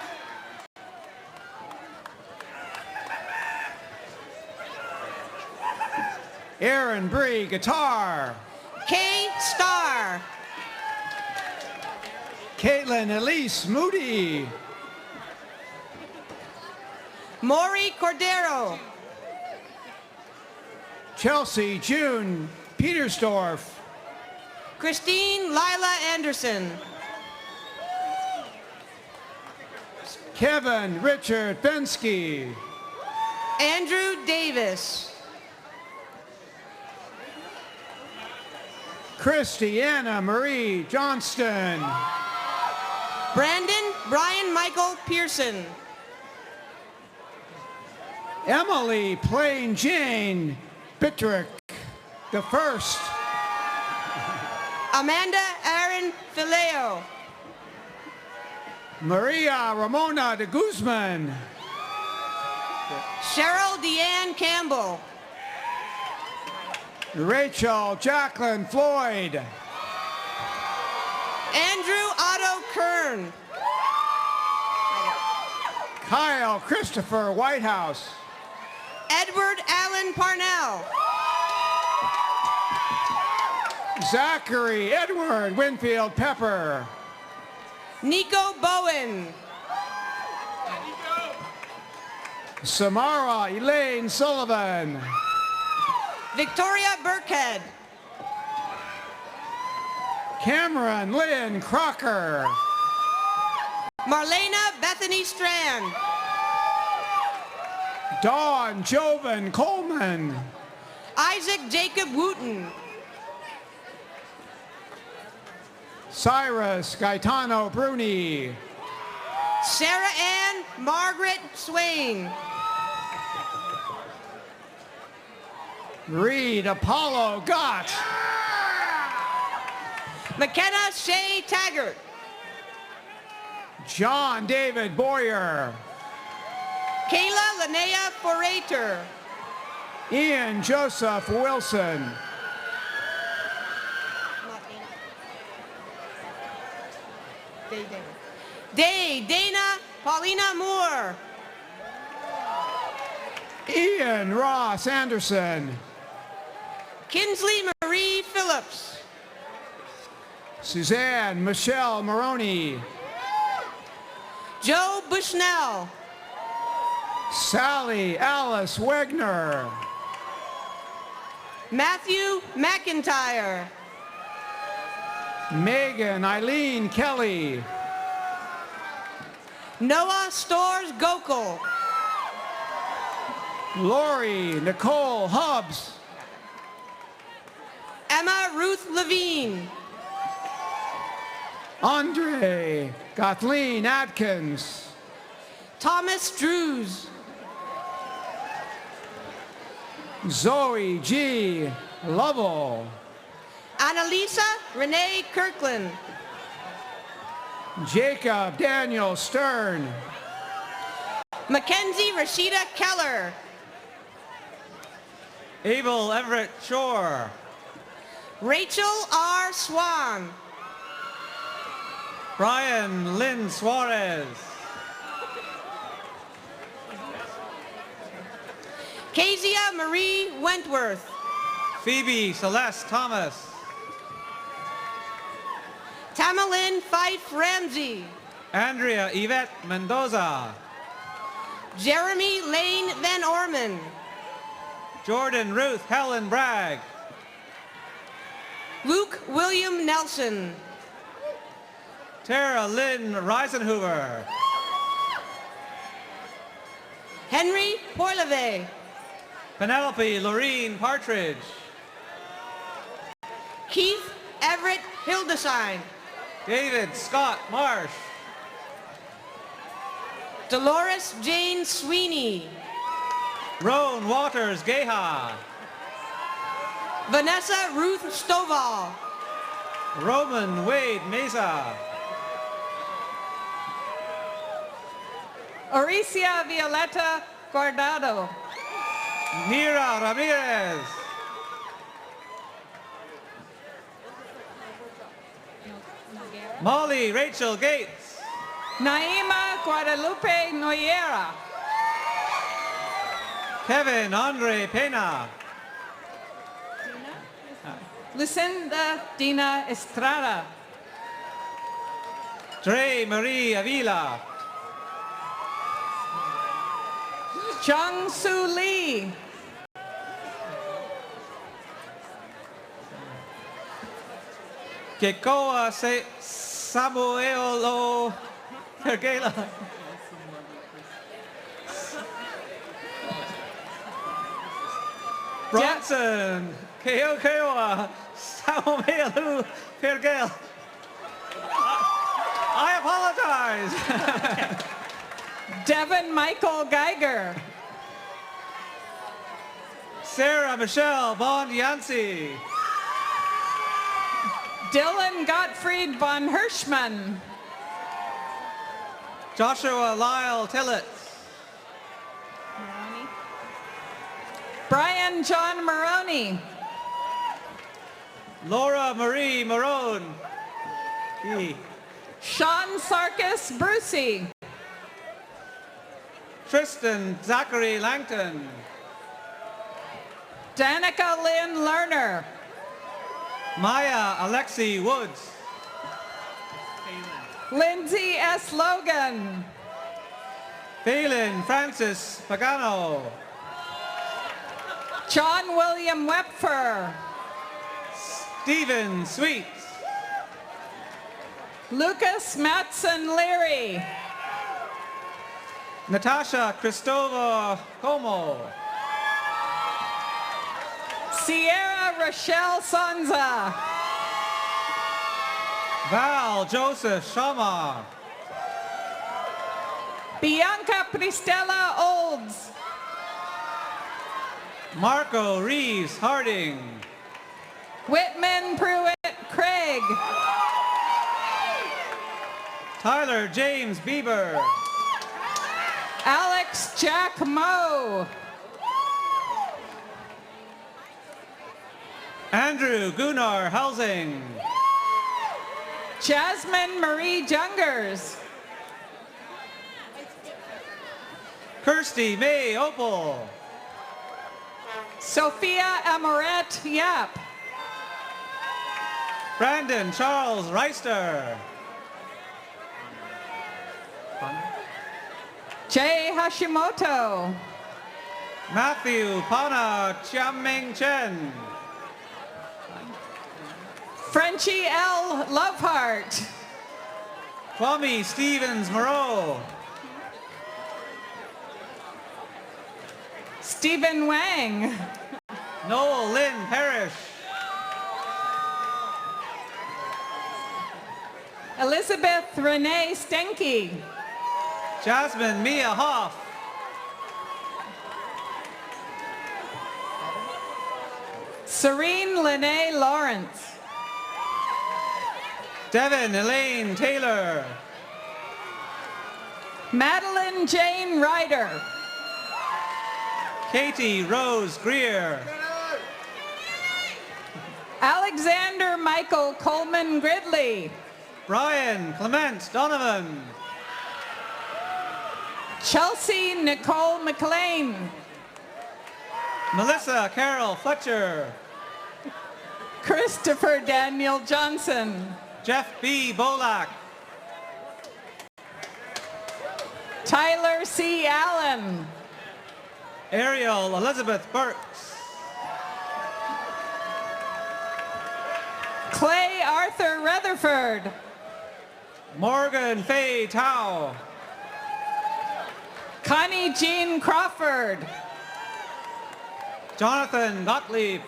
Aaron Bree Guitar. Kay Starr. Caitlin Elise Moody. Maury Cordero. Chelsea June Petersdorf. Christine Lila Anderson. Kevin Richard Bensky. Andrew Davis. Christiana Marie Johnston. Brandon Brian Michael Pearson. Emily Plain Jane Bittrick the first. Amanda Aaron Fileo. Maria Ramona de Guzman. Cheryl Deanne Campbell. Rachel Jacqueline Floyd. Andrew Otto Kern. Kyle Christopher Whitehouse. Edward Allen Parnell. Zachary Edward Winfield Pepper. Nico Bowen. Samara Elaine Sullivan. Victoria Burkhead. Cameron Lynn Crocker. Marlena Bethany Strand. Dawn Jovan Coleman. Isaac Jacob Wooten. Cyrus Gaetano Bruni. Sarah Ann Margaret Swain. Reed Apollo Gott. McKenna Shea Taggart. John David Boyer. Kayla Linnea Forater. Ian Joseph Wilson. Dana Paulina Moore. Ian Ross Anderson. Kinsley Marie Phillips. Suzanne Michelle Maroney. Joe Bushnell. Sally Alice Wegner. Matthew McIntyre. Megan Eileen Kelly. Noah Stores Gokul. Lori Nicole Hubbs. Emma Ruth Levine. Andre Kathleen Atkins. Thomas Drews. Zoe G. Lovell. Annalisa Renee Kirkland. Jacob Daniel Stern. Mackenzie Rashida Keller. Abel Everett Shore. Rachel R. Swan. Brian Lynn Suarez. Kezia Marie Wentworth. Phoebe Celeste Thomas. Tamalyn Fife Ramsey. Andrea Yvette Mendoza. Jeremy Lane Van Orman. Jordan Ruth Helen Bragg. Luke William Nelson. Tara Lynn Reisenhuber. Henry Poileve. Penelope Lorene Partridge. Keith Everett Hildesheim. David Scott Marsh. Dolores Jane Sweeney. Roan Waters Geha. Vanessa Ruth Stovall. Roman Wade Mesa. Oricia Violeta Guardado. Mira Ramirez. Molly Rachel Gates. Naima Guadalupe Noyera. Kevin Andre Pena. Lucinda Dina Estrada. Dre Marie Avila. Jung Soo Lee. Kekoa Samuelo Pergela. Bronson Keokeoa Samuelu Pergel. I apologize. Devin Michael Geiger. Sarah Michelle Bond Yancey. Dylan Gottfried von Hirschman. Joshua Lyle Tillett. Brian John Maroney. Laura Marie Marone. Sean Sarkis Brucey. Tristan Zachary Langton. Danica Lynn Lerner. Maya Alexi Woods. Lindsay S. Logan. Phelan Francis Pagano. John William Wepfer. Stephen Sweets. Lucas Matson Leary. Natasha Cristova Como. Sierra Rochelle Sonza. Val Joseph Shama. Bianca Pristella Olds. Marco Reeves Harding. Whitman Pruitt Craig. Tyler James Bieber. Alex Jack Moe. Andrew Gunnar Housing. Jasmine Marie Jungers. Kirsty May Opal. Sophia Amoret Yap. Brandon Charles Reister. Jay Hashimoto. Matthew Pana Chiaming Chen. Frenchie L. Loveheart. Kwame Stevens Moreau. Stephen Wang. Noel Lynn Parrish. Elizabeth Renee Stenke. Jasmine Mia Hoff. Serene Lene Lawrence. Devin Elaine Taylor. Madeline Jane Ryder. Katie Rose Greer. Alexander Michael Coleman Gridley. Brian Clement Donovan. Chelsea Nicole McLean. Melissa Carol Fletcher. Christopher Daniel Johnson. Jeff B. Bolak. Tyler C. Allen. Ariel Elizabeth Burks. Clay Arthur Rutherford. Morgan Faye Tao. Connie Jean Crawford. Jonathan Gottlieb.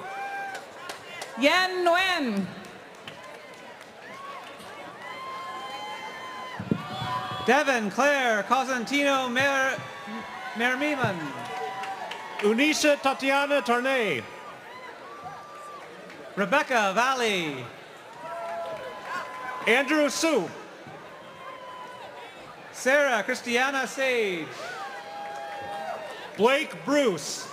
Yen Nguyen. Devin Claire Cosentino Mermiman. Unisha Tatiana Tarnay. Rebecca Valley. Andrew Sue. Sarah Christiana Sage. Blake Bruce.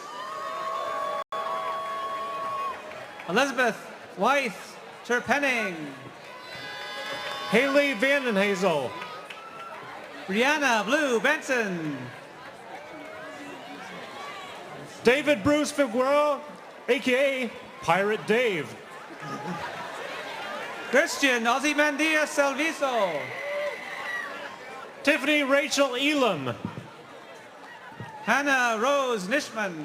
Elizabeth Wythe Terpenning. Haley Vandenhazel. Brianna Blue Benson. David Bruce Figueroa, a.k.a. Pirate Dave. Christian Ozymandias Salviso. Tiffany Rachel Elam. Hannah Rose Nishman.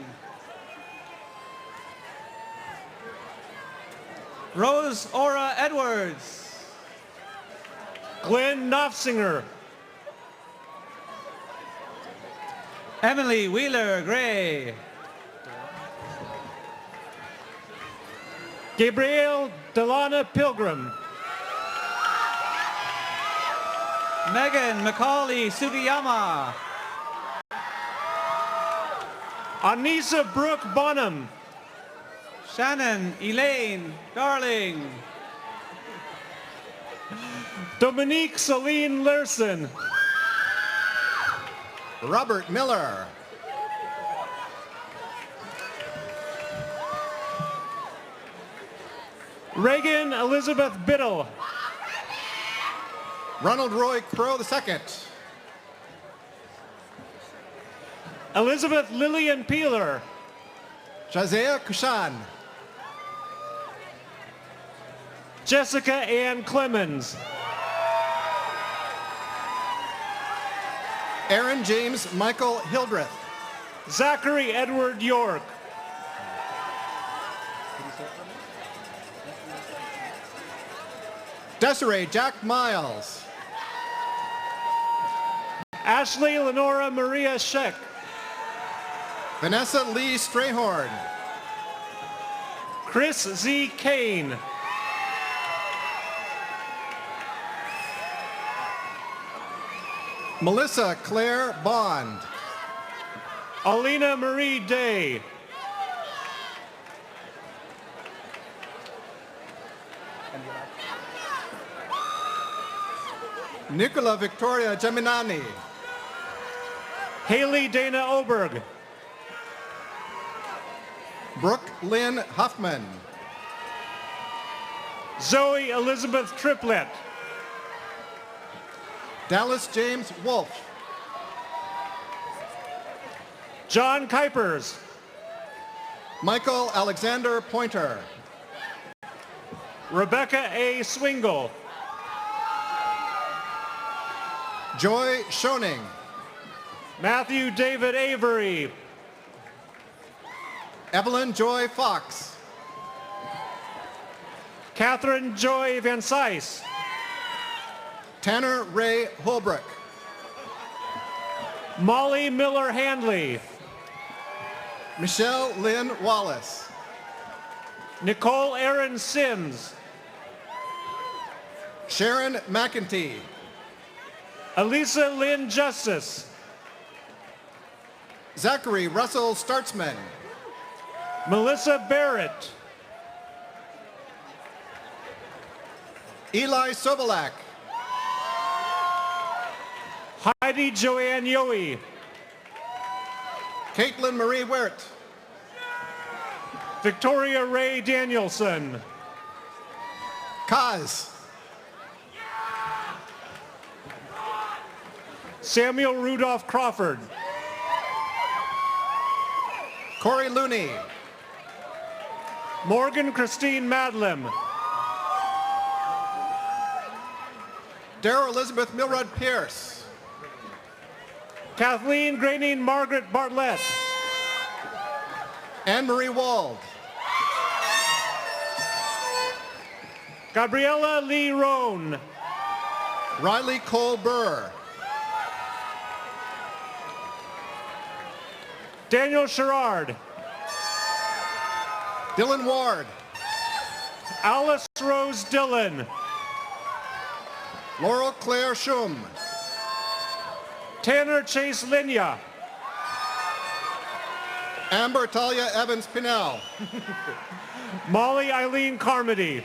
Rose Ora Edwards. Glenn Knopfsinger. Emily Wheeler Gray. Gabrielle Delana Pilgrim. Megan Macaulay Sugiyama. Anissa Brooke Bonham. Shannon Elaine Darling. Dominique Celine Lerson. Robert Miller. Reagan Elizabeth Biddle. Ronald Roy Crow II. Elizabeth Lillian Peeler. Shazia Kushan. Jessica Ann Clemens. Aaron James Michael Hildreth. Zachary Edward York. Desiree Jack Miles. Ashley Lenora Maria Scheck. Vanessa Lee Strayhorn. Chris Z. Kane. Melissa Claire Bond. Alina Marie Day. Nicola Victoria Geminani. Haley Dana Oberg. Brooke Lynn Huffman. Zoe Elizabeth Triplett. Dallas James Wolf. John Kuipers. Michael Alexander Pointer. Rebecca A. Swingle. Joy Schoening. Matthew David Avery. Evelyn Joy Fox. Catherine Joy Van Sice. Tanner Ray Holbrook. Molly Miller Handley. Michelle Lynn Wallace. Nicole Aaron Sims. Sharon McEntee. Elisa Lynn Justice. Zachary Russell Startzman. Melissa Barrett. Eli Sobolak. Heidi Joanne Yohe. Caitlin Marie Wirt. Victoria Ray Danielson. Kaz. Samuel Rudolph Crawford. Corey Looney. Morgan Christine Madlam. Darrell Elizabeth Milrod Pierce. Kathleen Granine Margaret Bartlett. Anne-Marie Wald. Gabriella Lee Roan. Riley Cole Burr. Daniel Sherrard. Dylan Ward. Alice Rose Dillon. Laurel Claire Schum. Tanner Chase Linya. Amber Talia Evans Pinnell. Molly Eileen Carmody.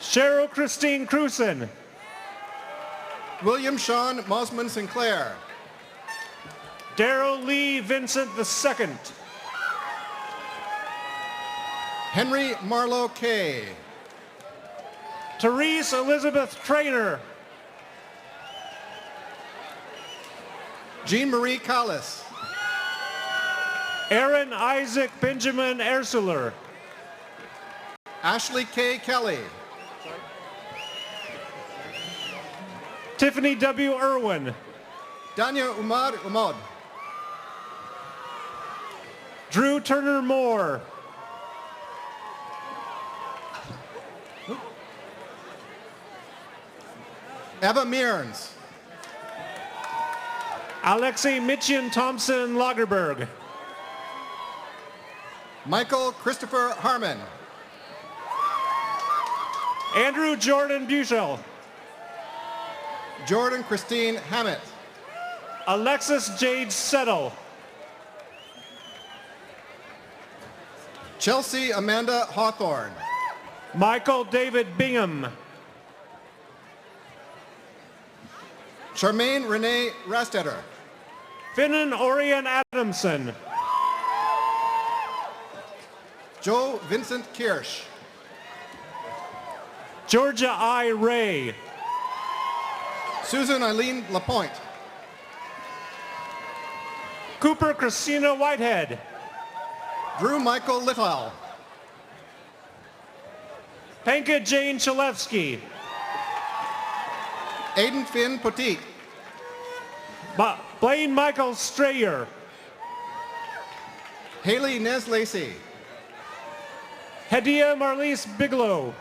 Cheryl Christine Cruson. William Sean Mosman Sinclair. Darrell Lee Vincent II. Henry Marlowe Kay. Therese Elizabeth Trainer. Jean Marie Callis. Aaron Isaac Benjamin Ersuler. Ashley K. Kelly. Tiffany W. Irwin. Danya Umar Umod. Drew Turner Moore. Eva Mearns. Alexei Mitchian Thompson Lagerberg. Michael Christopher Harmon. Andrew Jordan Bushell. Jordan Christine Hammett. Alexis Jade Settle. Chelsea Amanda Hawthorne. Michael David Bingham. Charmaine Renee Rastetter. Finnan Orion Adamson. Joe Vincent Kirsch. Georgia I. Ray. Susan Eileen Lapointe. Cooper Christina Whitehead. Drew Michael Little. Panka Jane Chalevsky. Aiden Finn Petit. Blaine Michael Strayer. Haley Nez Lacey. Hadia Marlise Bigelow.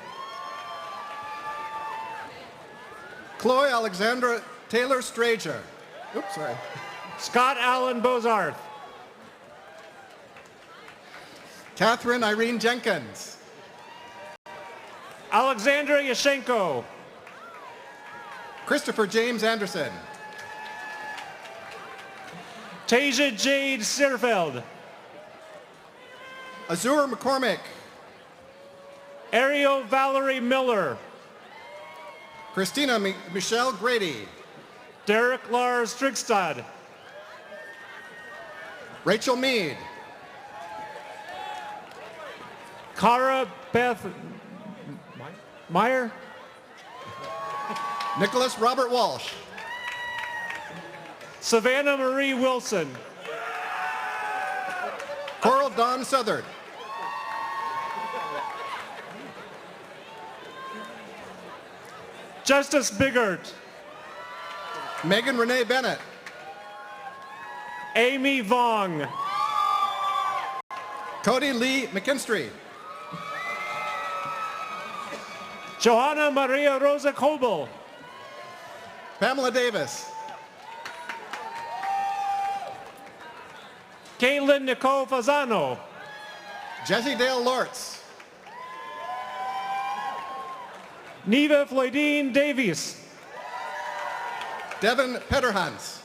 Chloe Alexandra Taylor Strager. Oops, sorry. Scott Allen Bozarth. Catherine Irene Jenkins. Alexandra Yashenko. Christopher James Anderson. Tasia Jade Searfeld. Azur McCormick. Ariel Valerie Miller. Christina Michelle Grady. Derek Lars Strigstad. Rachel Mead. Cara Beth Meyer. Nicholas Robert Walsh. Savannah Marie Wilson. Coral Dawn Southard. Justice Biggert. Megan Renee Bennett. Amy Vong. Cody Lee McKinstry. Johanna Maria Rosa Kobel. Pamela Davis. Caitlin Nicole Fasano. Jesse Dale Lortz. Neva Floydine Davies. Devin Petterhans.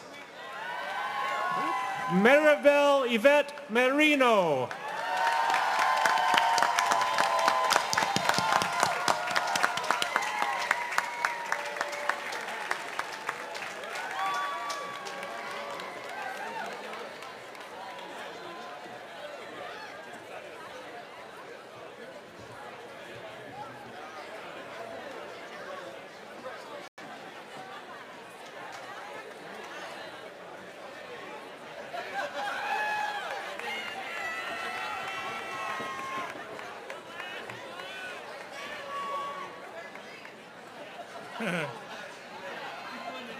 Maribel Yvette Marino.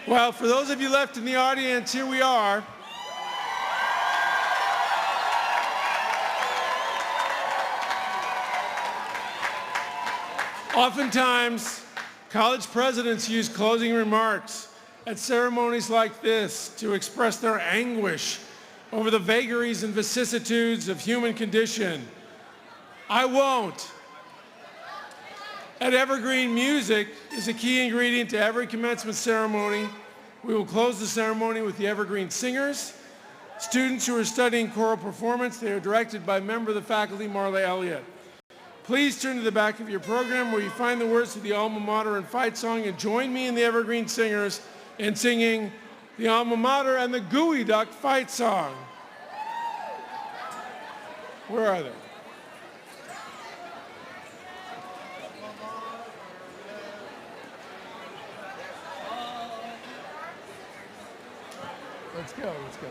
Well, for those of you left in the audience, here we are. Oftentimes, college presidents use closing remarks at ceremonies like this to express their anguish over the vagaries and vicissitudes of human condition. I won't. At Evergreen, music is a key ingredient to every commencement ceremony. We will close the ceremony with the Evergreen Singers. Students who are studying choral performance, they are directed by member of the faculty, Marla Elliott. Please turn to the back of your program where you find the words to the alma mater and fight song, and join me and the Evergreen Singers in singing the alma mater and the Gooey Duck fight song. Where are they? Let's go, let's go.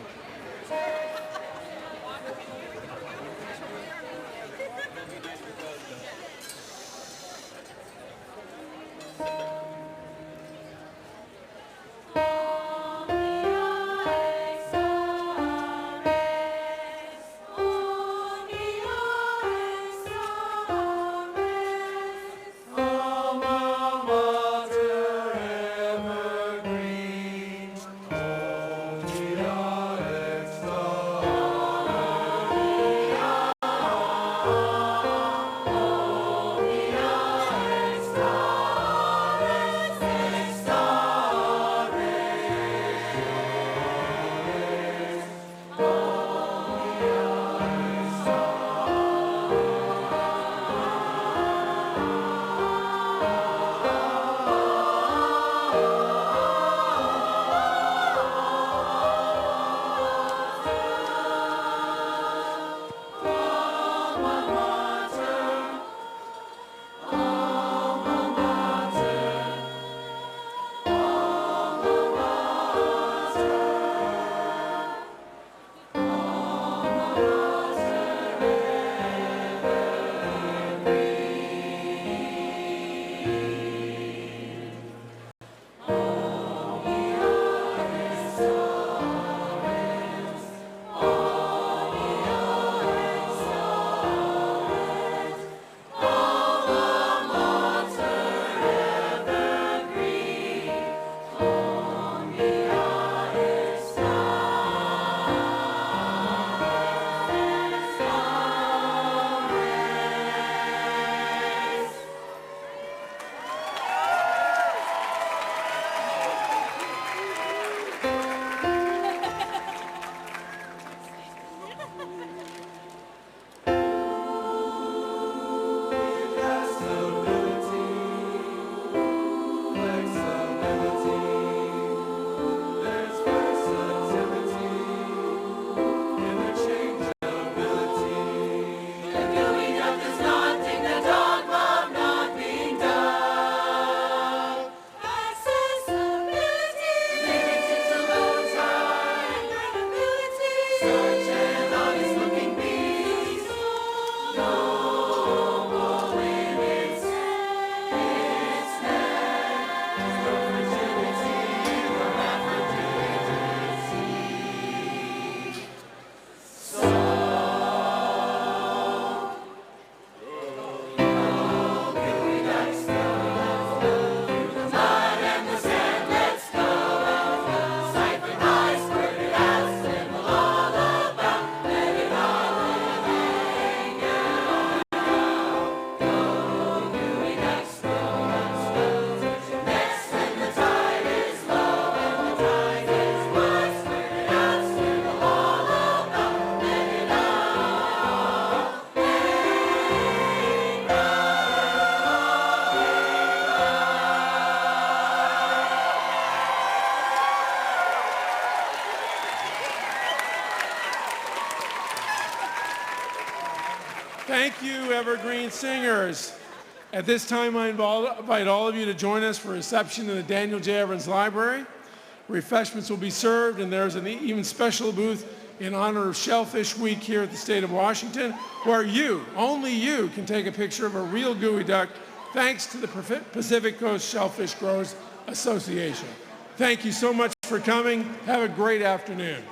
Thank you, Evergreen Singers. At this time, I invite all of you to join us for a reception in the Daniel J. Evans Library. Refreshments will be served, and there's an even special booth in honor of Shellfish Week here at the state of Washington, where you, only you, can take a picture of a real gooey duck thanks to the Pacific Coast Shellfish Growers Association. Thank you so much for coming. Have a great afternoon.